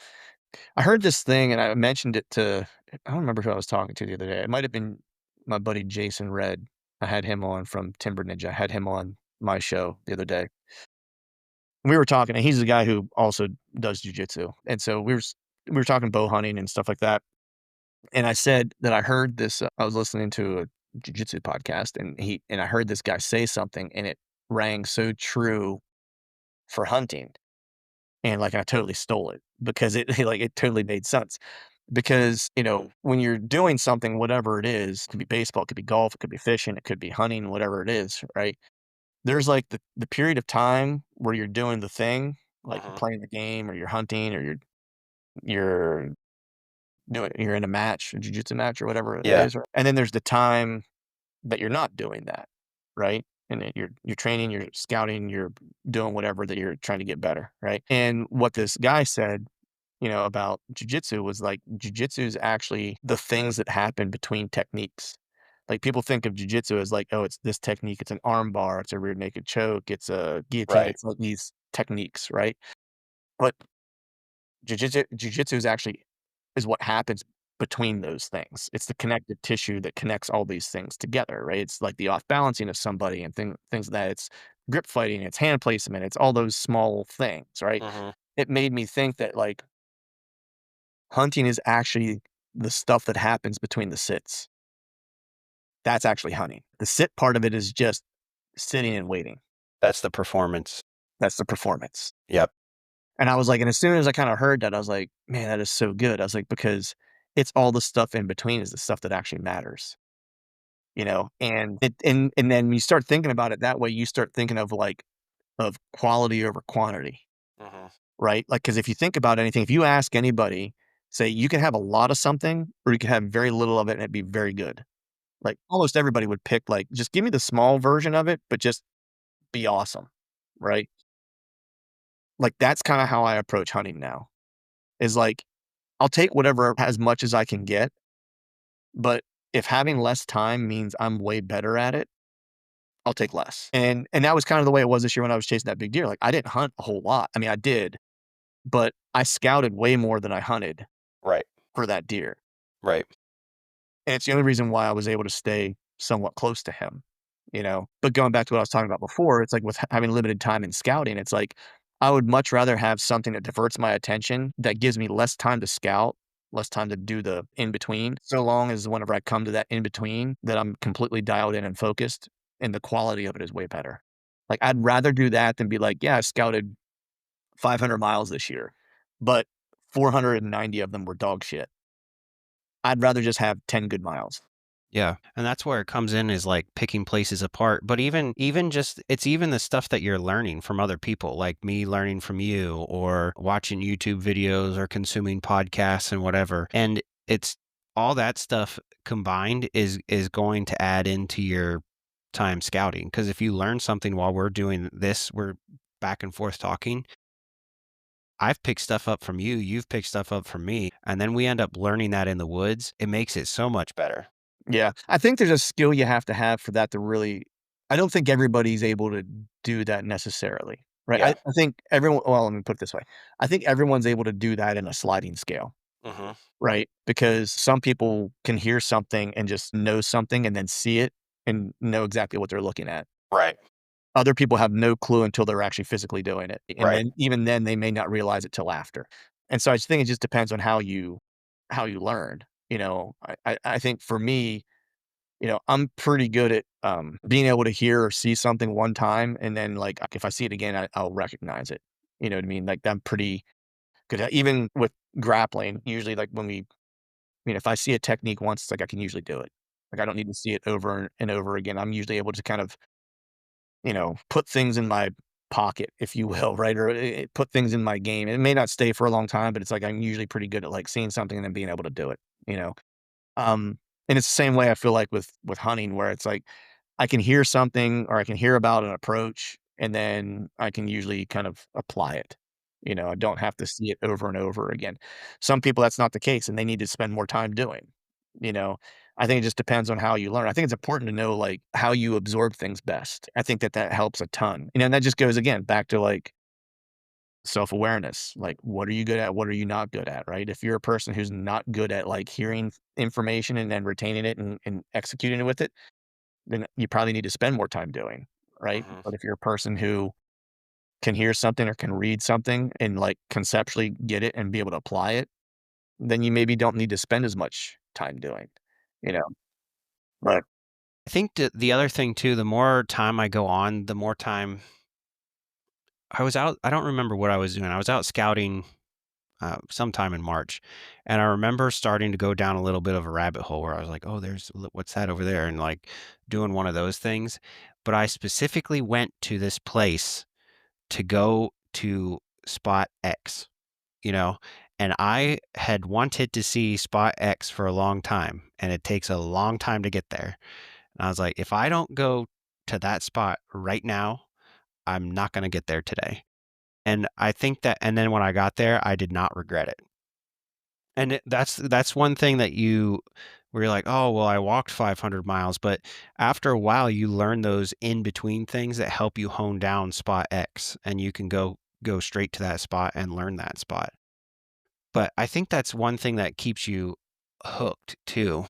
I heard this thing and I mentioned it to, I don't remember who I was talking to the other day. It might have been my buddy Jason Red. I had him on from Timber Ninja. I had him on my show the other day. We were talking, and he's the guy who also does jujitsu. And so we were talking bow hunting and stuff like that. And I said that I heard this. I was listening to a jujitsu podcast, and I heard this guy say something, and it rang so true for hunting. And like I totally stole it because it like it totally made sense. Because, when you're doing something, whatever it is, it could be baseball, it could be golf, it could be fishing, it could be hunting, whatever it is, right? There's like the period of time where you're doing the thing, like you're Mhm. playing the game or you're hunting or you're you're in a match, a jujitsu match or whatever it Yeah. is. And then there's the time that you're not doing that, right? And then you're training, you're scouting, you're doing whatever that you're trying to get better, right? And what this guy said, about jujitsu was like jujitsu is actually the things that happen between techniques. Like people think of jujitsu as like, oh, it's this technique, it's an arm bar, it's a rear naked choke, it's a guillotine, Right. it's like these techniques, right? But jujitsu is what happens between those things. It's the connective tissue that connects all these things together, right? It's like the off balancing of somebody and things that it's grip fighting, it's hand placement, it's all those small things, right? Mhm. It made me think that like hunting is actually the stuff that happens between the sits. That's actually hunting. The sit part of it is just sitting and waiting. That's the performance. That's the performance. Yep. And I was like, and as soon as I kind of heard that, I was like, man, that is so good. I was like, because it's all the stuff in between is the stuff that actually matters, and then you start thinking about it that way, you start thinking of like, of quality over quantity, Mhm. right? Like, cause if you think about anything, if you ask anybody, say you can have a lot of something or you can have very little of it and it'd be very good. Like almost everybody would pick like, just give me the small version of it, but just be awesome, right? Like that's kind of how I approach hunting now. Is like I'll take whatever as much as I can get, but if having less time means I'm way better at it, I'll take less. And that was kind of the way it was this year when I was chasing that big deer. Like I didn't hunt a whole lot. I mean, I did, but I scouted way more than I hunted Right. for that deer. Right. And it's the only reason why I was able to stay somewhat close to him, But going back to what I was talking about before, it's like with having limited time in scouting, it's like I would much rather have something that diverts my attention, that gives me less time to scout, less time to do the in between. So long as whenever I come to that in between, that I'm completely dialed in and focused, and the quality of it is way better. Like I'd rather do that than be like, yeah, I scouted 500 miles this year, but 490 of them were dog shit. I'd rather just have 10 good miles. Yeah. And that's where it comes in, is like picking places apart. But even just, it's even the stuff that you're learning from other people, like me learning from you, or watching YouTube videos, or consuming podcasts and whatever. And it's all that stuff combined is going to add into your time scouting. Because if you learn something while we're doing this, we're back and forth talking. I've picked stuff up from you, you've picked stuff up from me, and then we end up learning that in the woods. It makes it so much better. Yeah. I think there's a skill you have to have for that to really I don't think everybody's able to do that necessarily, right? Yeah. I think everyone well, let me put it this way. I think everyone's able to do that in a sliding scale, Hmm. right? Because some people can hear something and just know something and then see it and know exactly what they're looking at. Right. Other people have no clue until they're actually physically doing it, and Right. then even then, they may not realize it till after. And so I just think it just depends on how you learn, you know? I think for me, I'm pretty good at, being able to hear or see something one time, and then, like, if I see it again, I'll recognize it. You know what I mean? Like, I'm pretty good at even with grappling, usually, like, if I see a technique once, it's like I can usually do it. Like, I don't need to see it over and over again. I'm usually able to kind of put things in my pocket, if you will, right? Or put things in my game. It may not stay for a long time, but it's like I'm usually pretty good at like seeing something and then being able to do it, you know? And it's the same way I feel like with hunting, where it's like I can hear something or I can hear about an approach and then I can usually kind of apply it. I don't have to see it over and over again. Some people that's not the case and they need to spend more time doing. You know, I think it just depends on how you learn. I think it's important to know like how you absorb things best. I think that helps a ton. And that just goes again back to like self-awareness. Like what are you good at? What are you not good at? Right? If you're a person who's not good at like hearing information and then retaining it and executing it with it, then you probably need to spend more time doing, right? Hmm. But if you're a person who can hear something or can read something and like conceptually get it and be able to apply it, then you maybe don't need to spend as much time doing, you know. But I think that the other thing too, the more time I go on, the more time I was out. I don't remember what I was doing. I was out scouting sometime in March. And I remember starting to go down a little bit of a rabbit hole where I was like, oh, what's that over there? And like doing one of those things. But I specifically went to this place to go to spot X, you know, and I had wanted to see spot X for a long time. And it takes a long time to get there. And I was like, if I don't go to that spot right now, I'm not going to get there today. And I think that, and then when I got there, I did not regret it. And that's one thing that where you're like, "Oh, well, I walked 500 miles," but after a while, you learn those in between things that help you hone down spot X, and you can go straight to that spot and learn that spot. But I think that's one thing that keeps you hooked too,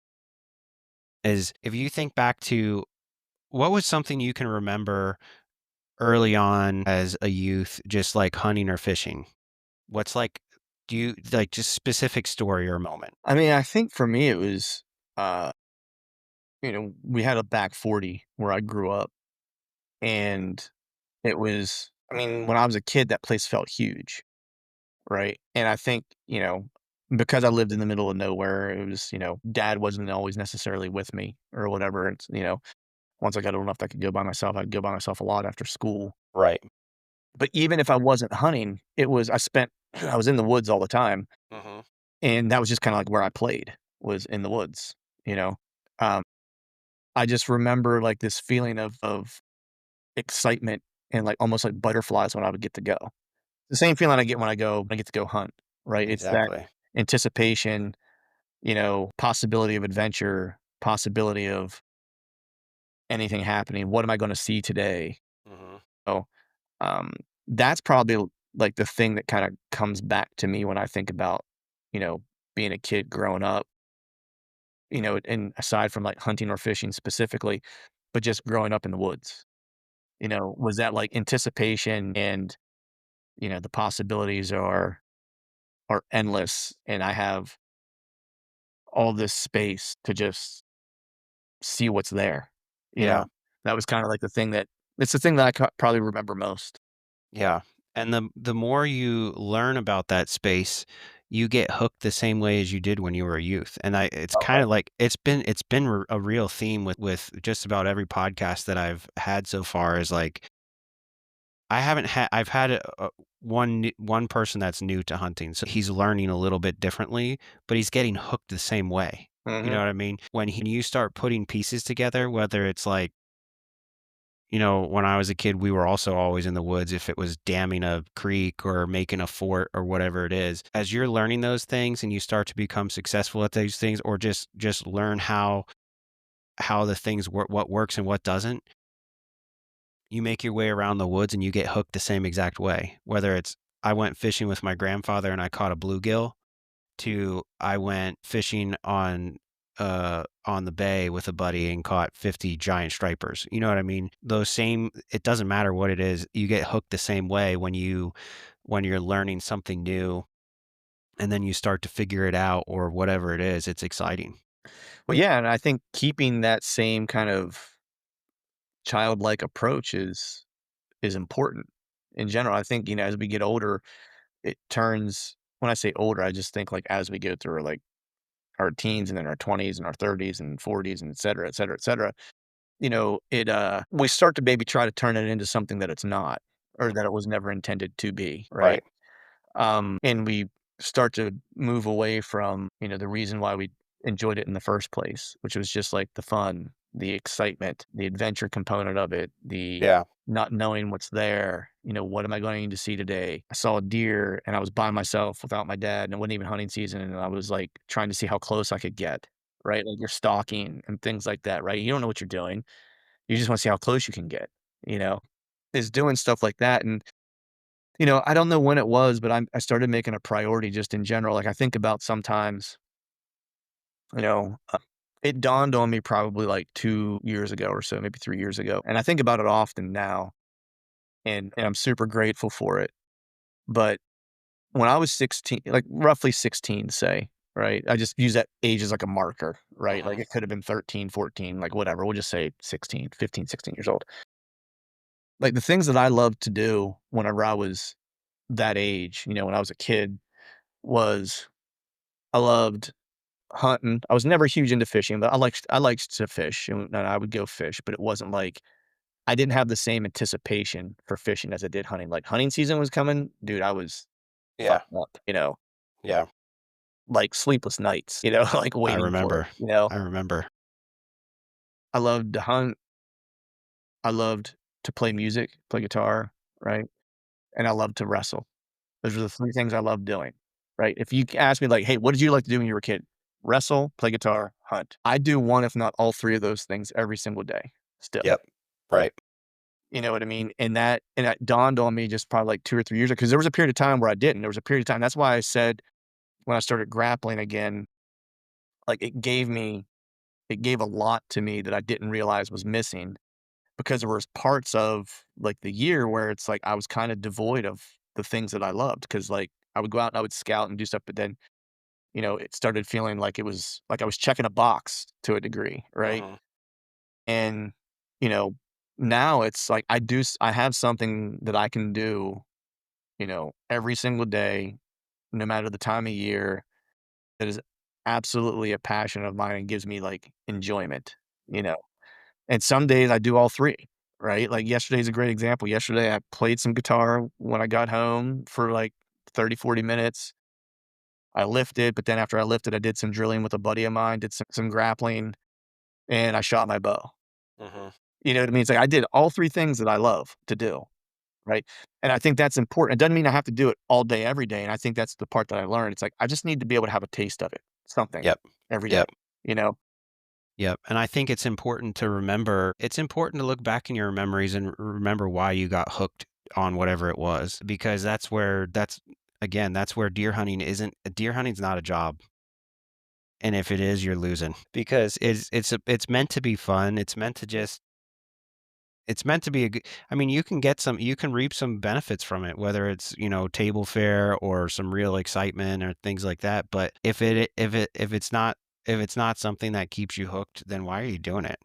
is if you think back to what was something you can remember early on as a youth, just like hunting or fishing? What's like do you like just specific story or moment? I mean, I think for me it was, uh, we had a back 40 where I grew up, and it was, I mean, when I was a kid, that place felt huge, right? And I think, because I lived in the middle of nowhere, it was, dad wasn't always necessarily with me or whatever. It's, once I got old enough that I could go by myself, I'd go by myself a lot after school. Right. But even if I wasn't hunting, I was in the woods all the time. Mhm. And that was just kind of like where I played was in the woods, you know? Um, I just remember like this feeling of excitement and like almost like butterflies when I would get to go. The same feeling I get when I get to go hunt, right? It's that Exactly. anticipation, possibility of adventure, possibility of anything happening. What am I going to see today? Mhm. So, um, that's probably like the thing that kind of comes back to me when I think about, you know, being a kid growing up, and aside from like hunting or fishing specifically, but just growing up in the woods, was that like anticipation and, the possibilities are endless and I have all this space to just see what's there, you Yeah. know? That was kinda like the thing that it's the thing that I probably remember most. Yeah. And the more you learn about that space, you get hooked the same way as you did when you were a youth. And it's kind Okay. of like a real theme with just about every podcast that I've had so far is like I've had one person that's new to hunting, so he's learning a little bit differently, but he's getting hooked the same way. You know Mhm. what I mean? When you start putting pieces together, whether it's like when I was a kid, we were also always in the woods if it was damming a creek or making a fort or whatever it is. As you're learning those things and you start to become successful at these things, or just learn how the things work, what works and what doesn't, you make your way around the woods and you get hooked the same exact way. Whether it's I went fishing with my grandfather and I caught a bluegill, to I went fishing on the bay with a buddy and caught 50 giant stripers. You know what I mean? It doesn't matter what it is, you get hooked the same way when you're learning something new and then you start to figure it out or whatever it is, it's exciting. Well, yeah, and I think keeping that same kind of childlike approach is important in general. I think, as we get older, it turns when I say older, I just think like as we go through like our teens and then our 20s and our 30s and 40s and et cetera, et cetera, et cetera, we start to maybe try to turn it into something that it's not or that it was never intended to be, right? Right. And we start to move away from, the reason why we enjoyed it in the first place, which was just like the fun, the excitement, the adventure component of it, the Yeah. not knowing what's there. What am I going to see today? I saw a deer and I was by myself without my dad and it wasn't even hunting season. And I was like trying to see how close I could get, right? Like you're stalking and things like that, right? You don't know what you're doing. You just want to see how close you can get, you know, is doing stuff like that. And I don't know when it was, but I started making a priority just in general. Like I think about sometimes, you know, uh, it dawned on me probably like 2 years ago or so, maybe 3 years ago. And I think about it often now and I'm super grateful for it. But when I was 16, like roughly 16, say, right? I just use that age as like a marker, right? Like Mhm. it could have been 13, 14, like whatever. We'll just say 16, 15, 16 years old. Like the things that I loved to do whenever I was that age, when I was a kid was I loved hunting. I was never huge into fishing, but I liked to fish and I would go fish, but it wasn't like I didn't have the same anticipation for fishing as I did hunting. Like hunting season was coming, dude, I was Yeah. fucked up, Yeah. like sleepless nights, like I waiting for it, remember. I remember. I loved to hunt. I loved to play music, play guitar, right? And I loved to wrestle. Those are the 3 things I love doing, right? If you ask me like, "Hey, what did you like to do when you were a kid?" Wrestle, play guitar, hunt. I do one, if not all 3 of those things every single day still, Yep. right? Right. You know what I mean? And that dawned on me just probably like 2 or 3 years ago because there was a period of time where I didn't. There was a period of time that's why I said when I started grappling again, like, it gave a lot to me that I didn't realize was missing because there was parts of, like, the year where it's like I was kinda devoid of the things that I loved because, like, I would go out and I would scout and do stuff, but then, it started feeling like it was like I was checking a box to a degree, right? Mhm. And, you know, now it's like I have something that I can do, every single day, no matter the time of year, that is absolutely a passion of mine and gives me, like, enjoyment, you know? And some days I do all 3, right? Like, yesterday's a great example. Yesterday, I played some guitar when I got home for, like, 30, 40 minutes. I lifted, but then after I lifted, I did some drilling with a buddy of mine, did some grappling, and I shot my bow. Mhm. You know what I mean? It's like I did all 3 things that I love to do, right? And I think that's important. It doesn't mean I have to do it all day, every day, and I think that's the part that I learned. It's like, I just need to be able to have a taste of it, something, Yep. every day, Yep. you know? Yep. And I think it's important to look back in your memories and remember why you got hooked on whatever it was, because that's where deer hunting's not a job. And if it is, you're losing because it's meant to be fun. It's meant to be a good, I mean, you can reap some benefits from it, whether it's, table fare or some real excitement or things like that. But if it's not something that keeps you hooked, then why are you doing it?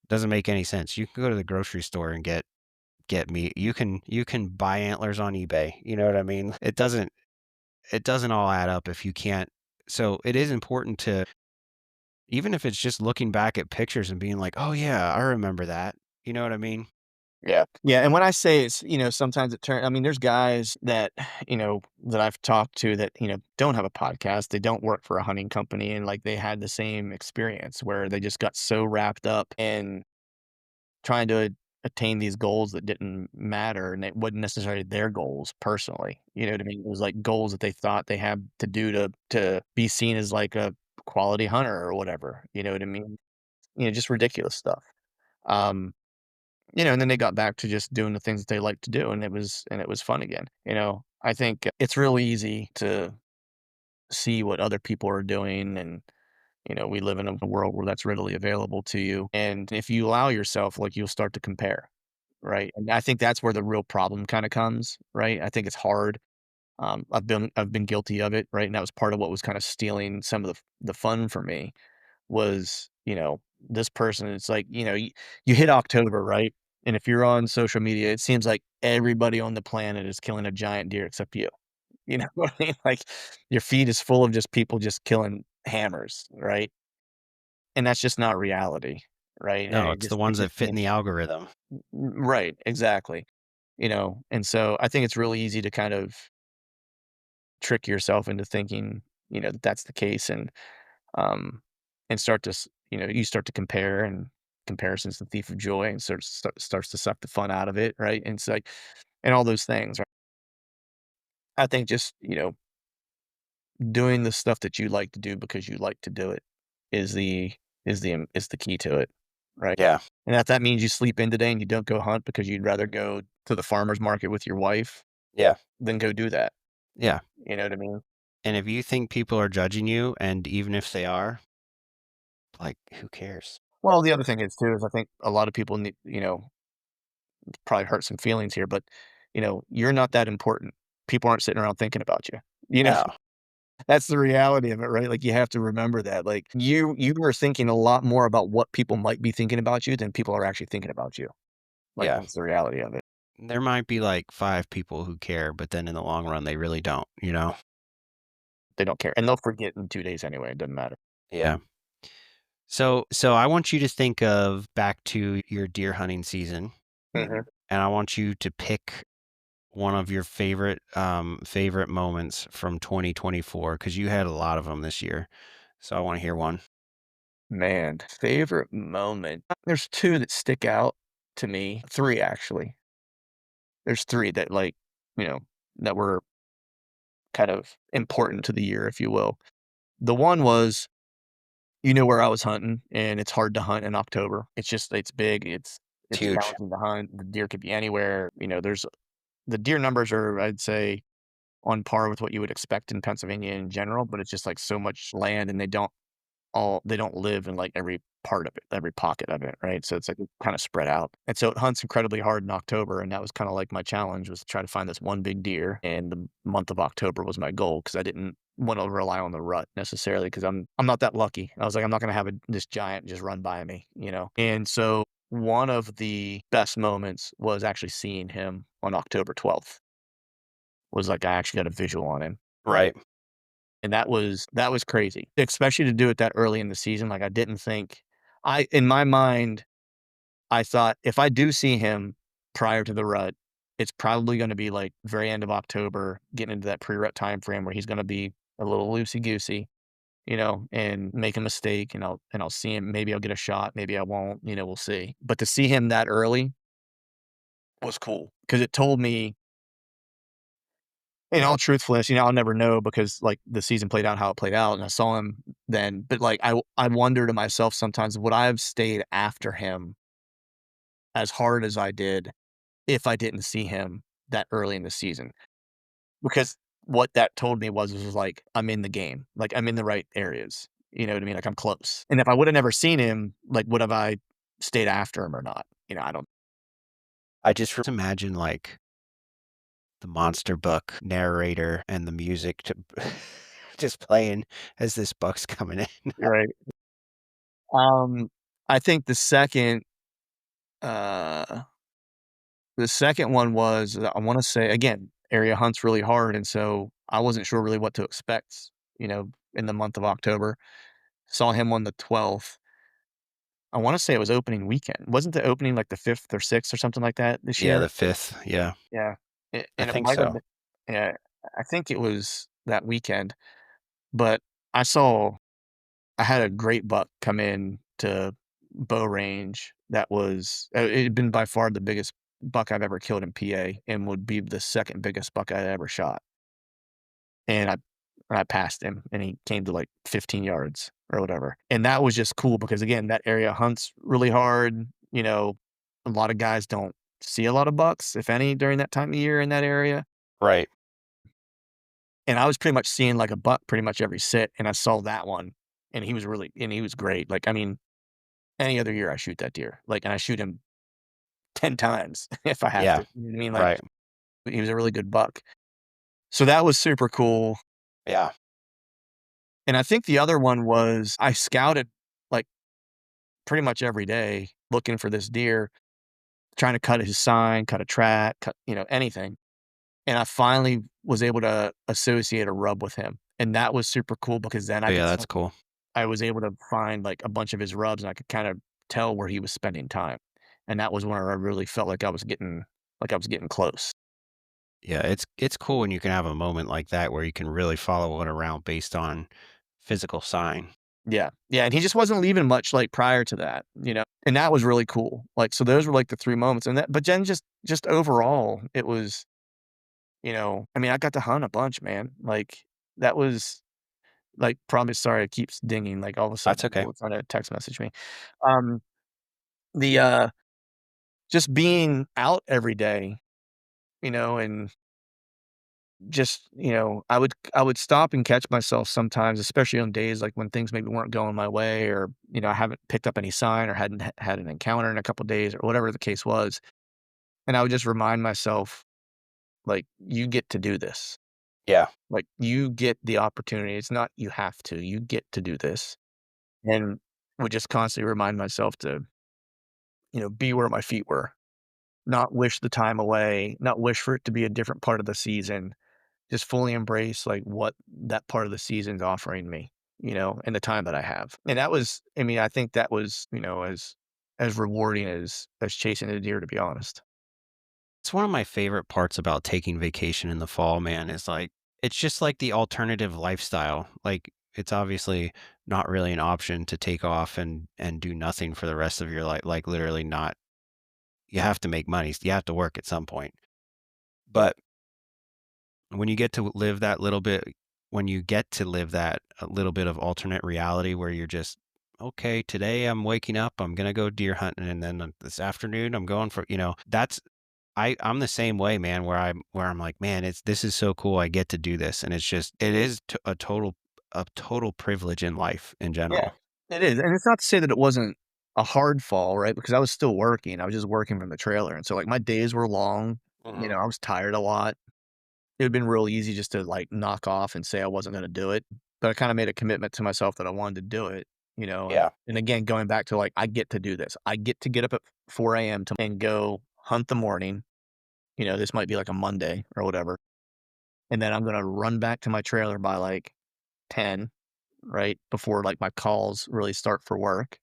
Doesn't make any sense. You can go to the grocery store and get meat. You can buy antlers on eBay. You know what I mean? It doesn't all add up if you can't. So it is important to, even if it's just looking back at pictures and being like, "Oh yeah, I remember that." You know what I mean? Yeah. Yeah, and when I say it's, sometimes I mean, there's guys that, that I've talked to that, don't have a podcast. They don't work for a hunting company and like they had the same experience where they just got so wrapped up in trying to attain these goals that didn't matter, and it wasn't necessarily their goals personally, you know what I mean? It was, like, goals that they thought they had to do to be seen as, like, a quality hunter or whatever, you know what I mean? Just ridiculous stuff. Um, and then they got back to just doing the things that they like to do, and it was fun again, I think it's real easy to see what other people are doing, and we live in a world where that's readily available to you. And if you allow yourself, like, you'll start to compare, right? And I think that's where the real problem kind of comes, right? I think it's hard. I've been guilty of it, right? And that was part of what was kind of stealing some of the fun for me was, this person. It's like, you hit October, right? And if you're on social media, it seems like everybody on the planet is killing a giant deer except you. You know what I mean? Like, your feed is full of just people just killing hammers, right? And that's just not reality, right? And No, it it's the just ones it that just fit in the makes algorithm. right, exactly. And so I think it's really easy to kind of trick yourself into thinking, that that's the case, um, and start to you start to compare, and comparison's the thief of joy, and starts to suck the fun out of it, right? And it's like, and all those things, right? I think just, doing the stuff that you like to do because you like to do it is the key to it, right? Yeah. And if that means you sleep in today and you don't go hunt because you'd rather go to the farmer's market with your wife, Yeah. then go do that. Yeah. You know what I mean? And if you think people are judging you, and even if they are, like, who cares? Well, the other thing is too is I think a lot of people need, probably hurt some feelings here, but you're not that important. People aren't sitting around thinking about you. You know, No. that's the reality of it, right? Like, you have to remember that. Like, you are thinking a lot more about what people might be thinking about you than people are actually thinking about you. Like, Yeah. that's the reality of it. There might be like 5 people who care, but then in the long run, they really don't, you know? They don't care, and they'll forget in 2 days anyway, it doesn't matter. Yeah. So I want you to think of back to your deer hunting season, Mhm. and I want you to pick one of your favorite moments from 2024, because you had a lot of them this year. So I want to hear one. Man, favorite moment. There's 2 that stick out to me. 3, actually. There's 3 that, like, you know, that were kind of important to the year, if you will. The one was, where I was hunting, and it's hard to hunt in October. It's big, It's it's huge. challenging to hunt. The deer could be anywhere. There's the deer numbers are, I'd say, on par with what you would expect in Pennsylvania in general, but it's just, like, so much land, and they don't live in, like, every part of it, every pocket of it, right? So it's, like, kinda spread out, and so it hunts incredibly hard in October, and that was kinda like my challenge, was to try to find this one big deer, and the month of October was my goal, because I didn't wanna rely on the rut necessarily, because I'm not that lucky. I was like, "I'm not gonna have this giant just run by me," you know? And so one of the best moments was actually seeing him on October 12th, was like, I actually got a visual on him. Right. And that was crazy, especially to do it that early in the season. Like, I didn't think in my mind, I thought if I do see him prior to the rut, it's probably gonna be, like, very end of October, getting into that pre-rut time frame where he's gonna be a little loosey-goosey, and make a mistake, and I'll see him. Maybe I'll get a shot, maybe I won't, we'll see. But to see him that early was cool, because it told me, in all truthfulness, I'll never know, because, like, the season played out how it played out, and I saw him then, but, like, I wonder to myself sometimes, would I have stayed after him as hard as I did if I didn't see him that early in the season? Because what that told me was like, I'm in the game, like, I'm in the right areas, you know what I mean? Like, I'm close, and if I woulda never seen him, like, would have I stayed after him or not? I don't. I just imagine like the monster buck narrator and the music to just playing as this buck's coming in. Right. Um, I think uh the second one was, I wanna say, again, area hunts really hard, and so I wasn't sure really what to expect, in the month of October. Saw him on the 12th. I wanna say it was opening weekend. Wasn't the opening, like, the 5th or 6th or something like that this Yeah, year? the 5th. Yeah, Yeah. I And it think might have so. been, yeah, I think it was that weekend, but I saw I had a great buck come in to bow range that was it had been by far the biggest buck I've ever killed in PA and would be the second biggest buck I'd ever shot. And I passed him and he came to like 15 yards or whatever. And that was just cool because again, that area hunts really hard. You know, a lot of guys don't see a lot of bucks, if any, during that time of year in that area. Right. And I was pretty much seeing like a buck pretty much every sit. And I saw that one and he was great. Like, I mean, any other year I shoot that deer. Like, and I shoot him 10 times if I have Yeah. to. You know what I mean? Like, Right. he was a really good buck. So that was super cool. Yeah. And I think the other one was I scouted like pretty much every day looking for this deer, trying to cut his sign, cut a track, cut, anything. And I finally was able to associate a rub with him. And that was super cool because then Oh, yeah, that's cool. I was able to find like a bunch of his rubs and I could kind of tell where he was spending time. And that was where I really felt like I was getting close. Yeah, it's cool when you can have a moment like that where you can really follow it around based on physical sign. Yeah. Yeah, and he just wasn't leaving much, like, prior to that, and that was really cool. Like, so those were, like, the 3 moments, and that but then just overall, it was, I mean, I got to hunt a bunch, man. Like, that was, like, probably sorry, it keeps dinging, like, all of a sudden That's okay. people are trying to text message me. Um, the, just being out every day, and just, I would stop and catch myself sometimes, especially on days like when things maybe weren't going my way or, I haven't picked up any sign or hadn't had an encounter in a couple days or whatever the case was. And I would just remind myself, like, you get to do this. Yeah. Like you get the opportunity. It's not you have to, you get to do this. And would just constantly remind myself to, be where my feet were, not wish the time away, not wish for it to be a different part of the season. Just fully embrace, like, what that part of the season's offering me, and the time that I have. And that was I mean, I think that was, as rewarding as chasing a deer, to be honest. It's one of my favorite parts about taking vacation in the fall, man, is like it's just like the alternative lifestyle. Like it's obviously not really an option to take off and do nothing for the rest of your life. Like literally not. You have to make money. You have to work at some point. But when you get to live that little bit, when you get to live that a little bit of alternate reality where you're just okay, today I'm waking up, I'm gonna go deer hunting, and then this afternoon I'm going for that's I'm the same way, man, where I'm like, "Man, this is so cool, I get to do this," and it's just it is a total privilege in life in Yeah, general. it is, and it's not to say that it wasn't a hard fall, right? Because I was still working. I was just working from the trailer, and so, like, my days were long, Mhm. I was tired a lot. It would've been real easy just to, like, knock off and say I wasn't gonna do it, but I kinda made a commitment to myself that I wanted to do it, and Yeah. again, going back to, like, I get to do this. I get to get up at 4 AM to and go hunt the morning, this might be, like, a Monday or whatever, and then I'm gonna run back to my trailer by, like, 10, right, before, like, my calls really start for work.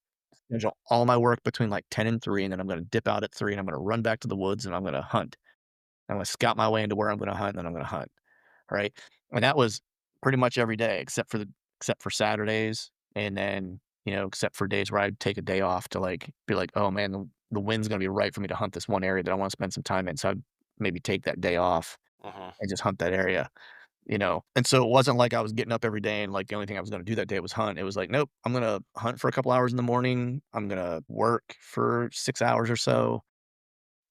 Schedule all my work between, like, 10 and 3, and then I'm gonna dip out at 3, and I'm gonna run back to the woods, and I'm gonna hunt. I'm gonna scout my way into where I'm gonna hunt, and then I'm gonna hunt. Right? And that was pretty much every day except for Saturdays, and then, except for days where I'd take a day off to, like, be like, "Oh, man, the wind's gonna be right for me to hunt this one area that I wanna spend some time in," so I'd maybe take that day off Mhm. and just hunt that area, And so it wasn't like I was getting up every day and, like, the only thing I was gonna do that day was hunt. It was like, "Nope, I'm gonna hunt for a couple hours in the morning, I'm gonna work for 6 hours or so,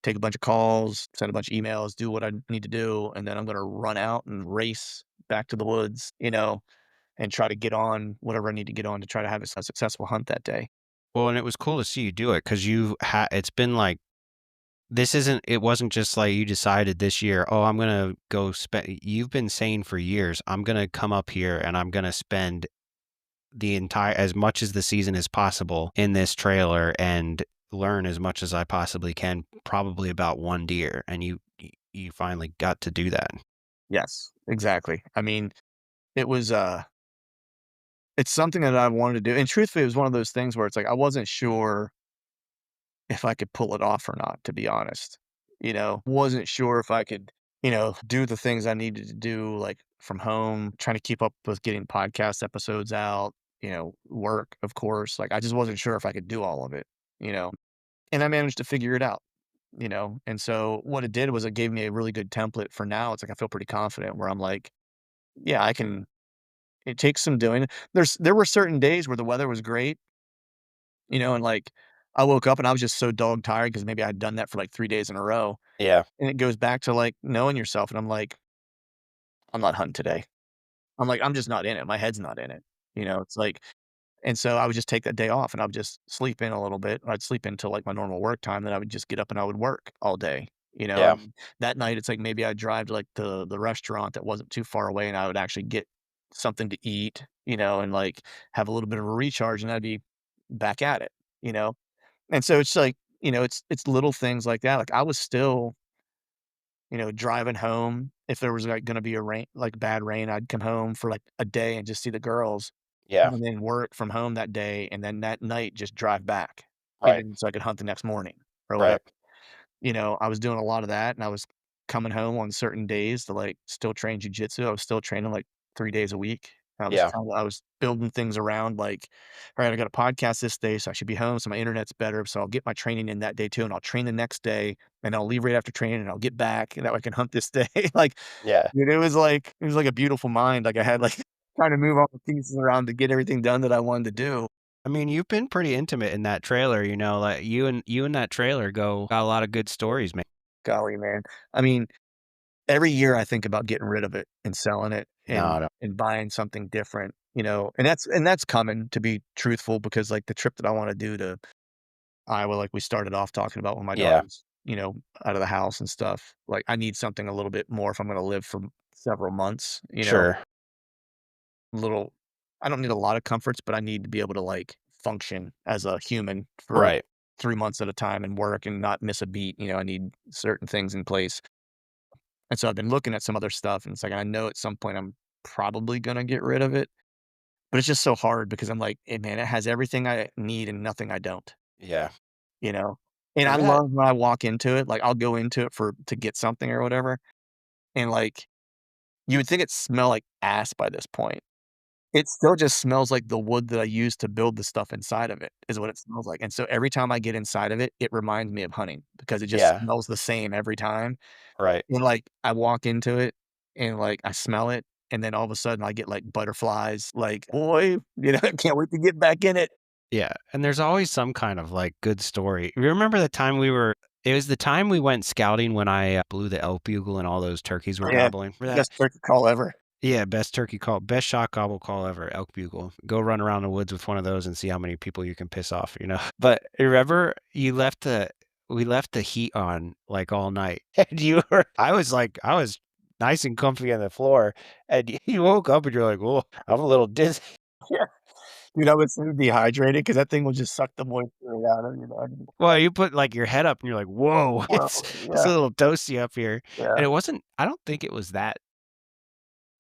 take a bunch of calls, send a bunch of emails, do what I need to do, and then I'm gonna run out and race back to the woods, and try to get on whatever I need to get on to try to have a successful hunt that day." Well, and it was cool to see you do it because it's been like it wasn't just like you decided this year, "Oh, I'm gonna go spend." You've been saying for years, "I'm gonna come up here and I'm gonna spend the entire as much as the season as possible in this trailer and learn as much as I possibly can, probably about one deer," and you finally got to do that. Yes, exactly. I mean, it was, it's something that I wanted to do, and truthfully, it was one of those things where it's like I wasn't sure if I could pull it off or not, to be honest. Wasn't sure if I could, do the things I needed to do, like from home, trying to keep up with getting podcast episodes out, work, of course. Like I just wasn't sure if I could do all of it, you know. and I managed to figure it out, and so what it did was it gave me a really good template for now. It's like I feel pretty confident where I'm like, yeah, I can. It takes some doing. There were certain days where the weather was great, and like I woke up and I was just so dog tired because maybe I'd done that for like 3 days in a row, Yeah. and it goes back to like knowing yourself, and I'm like, I'm not hunting today. I'm like, I'm just not in it. My head's not in it. It's like, and so I would just take that day off and I would just sleep in a little bit. I'd sleep until like my normal work time. Then I would just get up and I would work all day. Yeah. And that night it's like maybe I'd drive to like the restaurant that wasn't too far away and I would actually get something to eat, and like have a little bit of a recharge and I'd be back at it, you know? And so it's like, it's little things like that. Like I was still, driving home. If there was like gonna be a rain, like bad rain, I'd come home for like a day and just see the girls Yeah. and then work from home that day, and then that night just drive back, Right. so I could hunt the next morning or Right. whatever. I was doing a lot of that, and I was coming home on certain days to, like, still train jujitsu. I was still training, like, 3 days a week. Yeah. I was building things around, like, "Alright, I got a podcast this day, so I should be home, so my internet's better, so I'll get my training in that day too, and I'll train the next day, and I'll leave right after training, and I'll get back, and that way I can hunt this day." Like, Yeah. dude, it was like a beautiful mind, like, I had, like trying to move all the pieces around to get everything done that I wanted to do. I mean, you've been pretty intimate in that trailer, like you and that trailer got a lot of good stories, man. Golly, man. I mean, every year I think about getting rid of it and selling it No, no. and buying something different, and that's coming, to be truthful, because, like, the trip that I wanna do to Iowa, like we started off talking about when my Yeah. daughter's, out of the house and stuff, like, I need something a little bit more if I'm gonna live for several months, Sure. little I don't need a lot of comforts, but I need to be able to, like, function as a human for, like, Right. 3 months at a time and work and not miss a beat, I need certain things in place. And so I've been looking at some other stuff, and it's like, I know at some point I'm probably gonna get rid of it, but it's just so hard because I'm like, "Hey, man, it has everything I need and nothing I don't," Yeah. you know? And I And that love when I walk into it, like, I'll go into it to get something or whatever, and, like, you would think it smell like ass by this point. It still just smells like the wood that I used to build the stuff inside of it is what it smells like, and so every time I get inside of it, it reminds me of hunting because it just yeah, smells the same every time. right. And, like, I walk into it and, like, I smell it, and then all of a sudden I get, like, butterflies, like, "Boy," I can't wait to get back in it. Yeah, and there's always some kind of, like, good story. You remember the time it was the time we went scouting when I, blew the elk bugle and all those turkeys were Yeah, gobbling? Remember that? best turkey call ever. Yeah, best shot gobble call ever, elk bugle. Go run around the woods with one of those and see how many people you can piss off, you know? But remember we left the heat on, like, all night, and I was nice and comfy on the floor, and you woke up and you're like, "Oh, I'm a little dizzy." Yeah. Dude, I was so dehydrated because that thing will just suck the moisture right out of you, dog. Well, you put, like, your head up and you're like, "Whoa, Well, it's a yeah, little toasty up here." yeah. And I don't think it was that.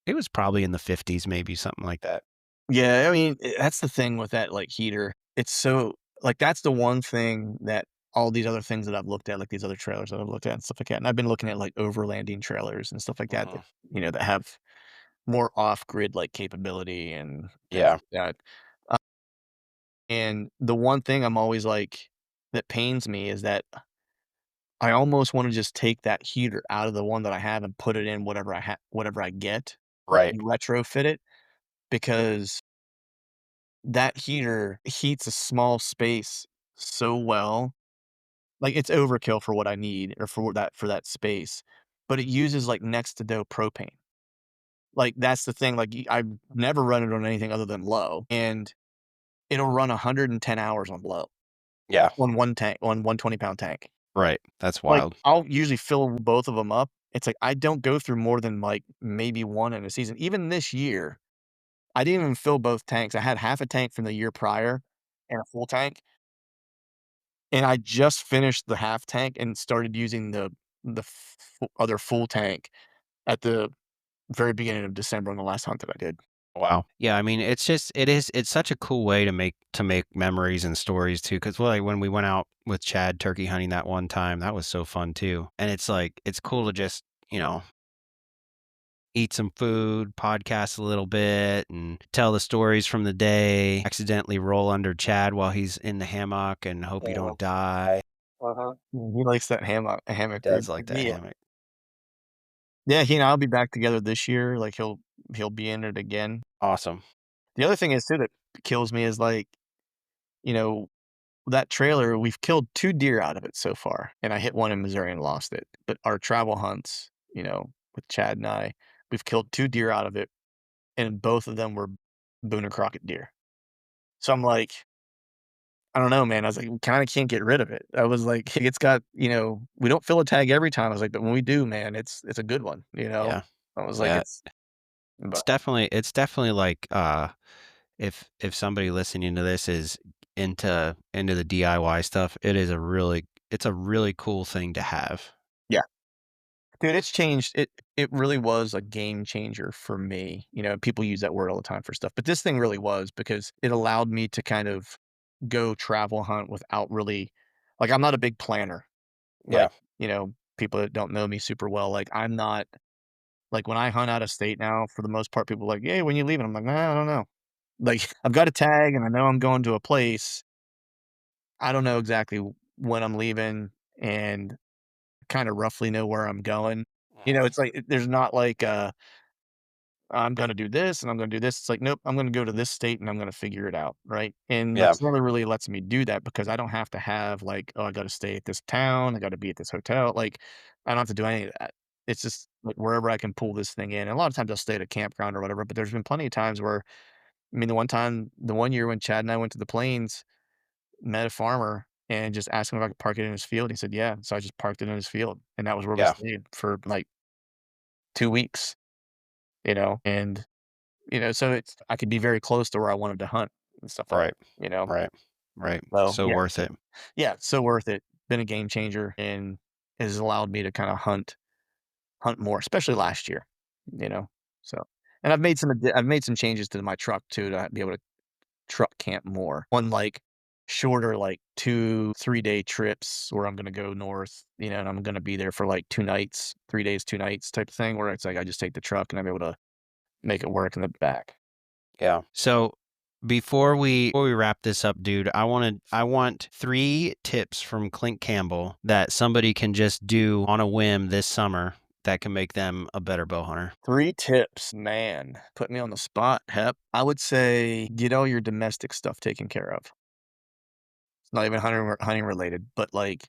It was probably in the 50s, maybe something like that. Yeah, I mean, that's the thing with that, like, heater. It's so like, that's the one thing that all these other things that I've looked at, like these other trailers that I've looked at and stuff like that, and I've been looking at, like, overlanding trailers and stuff like that that, Mhm. that have more off-grid, like, capability and things Yeah, like that. And the one thing I'm always like that pains me is that I almost wanna just take that heater out of the one that I have and put it in whatever I get, like, right. and retrofit it, because that heater heats a small space so well. Like, it's overkill for what I need or for that space, but it uses, like, next to no propane. Like, that's the thing, like, I've never run it on anything other than low, and it'll run 110 hours on low, Yeah, on 1 tank, on 1 20-pound tank. right. That's Like, wild. I'll usually fill both of them up. It's like, I don't go through more than, like, maybe 1 in a season. Even this year, I didn't even fill both tanks. I had half a tank from the year prior and a full tank, and I just finished the half tank and started using the other full tank at the very beginning of December on the last hunt that I did. Wow. Yeah, I mean, it's such a cool way to make memories and stories too. Because like, when we went out with Chad turkey hunting that one time, that was so fun too, and it's like, it's cool to just, eat some food, podcast a little bit, and tell the stories from the day, accidentally roll under Chad while he's in the hammock and hope he Yeah. don't die. He likes that hammock, Does dude. like that Yeah. hammock. Yeah, he and I'll be back together this year, like, he'll be in it again. Awesome. The other thing is too that kills me is, like, you know, that trailer, we've killed 2 deer out of it so far, and I hit one in Missouri and lost it, but our travel hunts, with Chad and I, we've killed 2 deer out of it, and both of them were Boone and Crockett deer. So I'm like, I don't know, man. I was like, "We kinda can't get rid of it." I was like, "It's got" we don't fill a tag every time. I was like, "But when we do, man, it's a good one," you know? Yeah. I was like, Yeah. "It's" but It's definitely like if somebody listening to this is into the DIY stuff, it's a really cool thing to have. yeah. Dude, it's changed. It really was a game changer for me. People use that word all the time for stuff, but this thing really was because it allowed me to kind of go travel hunt without really like, I'm not a big planner. Yeah. Like, people that don't know me super well, like, I'm not like, when I hunt out of state now, for the most part, people are like, "Hey, when you leaving?" I'm like, "Nah, I don't know." Like, I've got a tag and I know I'm going to a place. I don't know exactly when I'm leaving and kinda roughly know where I'm going. Mhm. It's like, there's not like, I'm gonna do this and I'm gonna do this. It's like, nope, I'm gonna go to this state and I'm gonna figure it out, right? And the Yeah. trailer really lets me do that because I don't have to have like, oh, I gotta stay at this town, I gotta be at this hotel. Like, I don't have to do any of that. It's just like wherever I can pull this thing in. And a lot of times I'll stay at a campground or whatever, but there's been plenty of times where, I mean, the one year when Chad and I went to the plains, met a farmer and just asked him if I could park it in his field. He said, yeah. So I just parked it in his field. And that was where we Yeah. stayed for like 2 weeks, and so I could be very close to where I wanted to hunt and stuff like Right. that, you know? Right. Right. So, So yeah, worth it. yeah, so worth it. Been a game changer and has allowed me to kinda hunt more, especially last year, you know? So and I've made some changes to my truck too to be able to truck camp more on, like, shorter, like, 2, 3-day trips where I'm gonna go north, and I'm gonna be there for, like, 2 nights, 3 days, 2 nights type of thing where it's like I just take the truck and I'm able to make it work in the back. Yeah. So before we wrap this up, dude, I want 3 tips from Clint Campbell that somebody can just do on a whim this summer that can make them a better bow hunter. 3 tips, man, put me on the spot, Hep. I would say get all your domestic stuff taken care of. It's not even hunting related, but, like,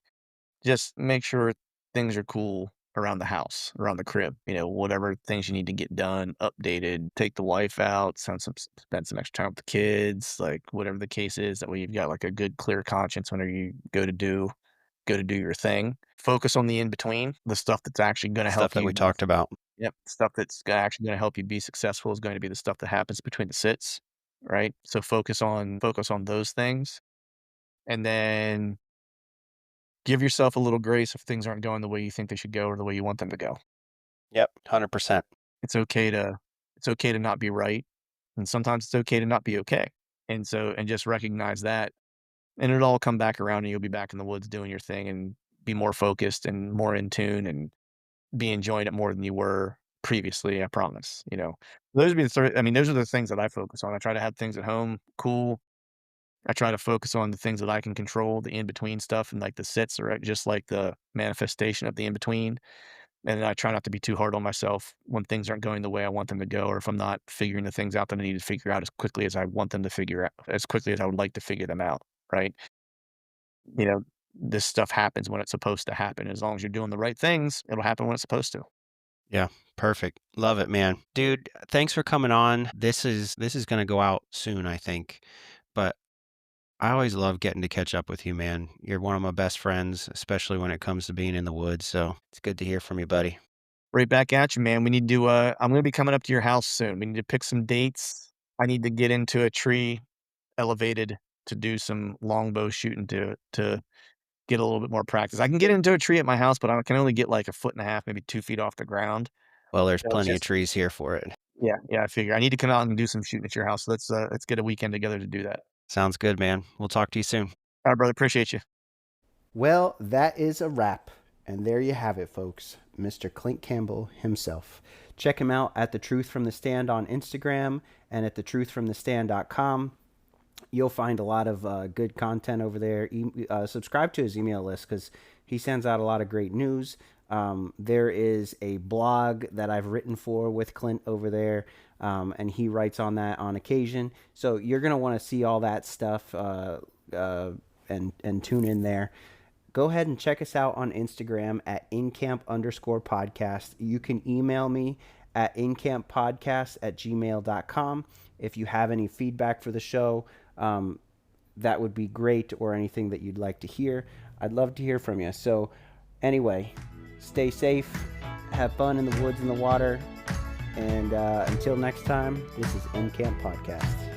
just make sure things are cool around the house, around the crib, whatever things you need to get done, updated, take the wife out, spend some extra time with the kids, like, whatever the case is, that way you've got, like, a good clear conscience whenever you go to do your thing. Focus on the in between, the stuff that's actually gonna Stuff help that you we be. talked about. Yep, stuff that's actually gonna help you be successful is going to be the stuff that happens between the sits, right? So focus on those things, and then give yourself a little grace if things aren't going the way you think they should go or the way you want them to go. Yep, 100%. It's okay to it's okay to not be right, and sometimes it's okay to not be okay. And just recognize that, and it'll all come back around, and you'll be back in the woods doing your thing and be more focused and more in tune and be enjoying it more than you were previously, I promise. Those are the things that I focus on. I try to have things at home cool. I try to focus on the things that I can control, the in between stuff, and like the sits are just like the manifestation of the in between. And I try not to be too hard on myself when things aren't going the way I want them to go, or if I'm not figuring the things out that I need to figure out as quickly as I want them to figure out, as quickly as I would like to figure them out. Right. You know, this stuff happens when it's supposed to happen. As long as you're doing the right things, it'll happen when it's supposed to. Yeah, perfect. Love it, man. Dude, thanks for coming on. This is gonna go out soon, I think. But I always love getting to catch up with you, man. You're one of my best friends, especially when it comes to being in the woods. So it's good to hear from you, buddy. Right back at you, man. We need to, I'm gonna be coming up to your house soon. We need to pick some dates. I need to get into a tree elevated to do some longbow shooting to get a little bit more practice. I can get into a tree at my house, but I can only get like a foot and a half, maybe 2 feet off the ground. Well, there's So it's plenty of just trees here for it. yeah, yeah. I figure I need to come out and do some shooting at your house. Let's get a weekend together to do that. Sounds good, man. We'll talk to you soon. All right, brother. Appreciate you. Well, that is a wrap. And there you have it, folks. Mr. Clint Campbell himself. Check him out at The Truth from the Stand on Instagram and at thetruthfromthestand.com. you'll find a lot of good content over there. Subscribe to his email list because he sends out a lot of great news. There is a blog that I've written for with Clint over there, and he writes on that on occasion. So you're going to want to see all that stuff and tune in there. Go ahead and check us out on Instagram at incamp_podcast. You can email me at incamppodcast@gmail.com. If you have any feedback for the show, that would be great, or anything that you'd like to hear. I'd love to hear from you. So anyway, stay safe, have fun in the woods and the water, and until next time, this is In Camp Podcast.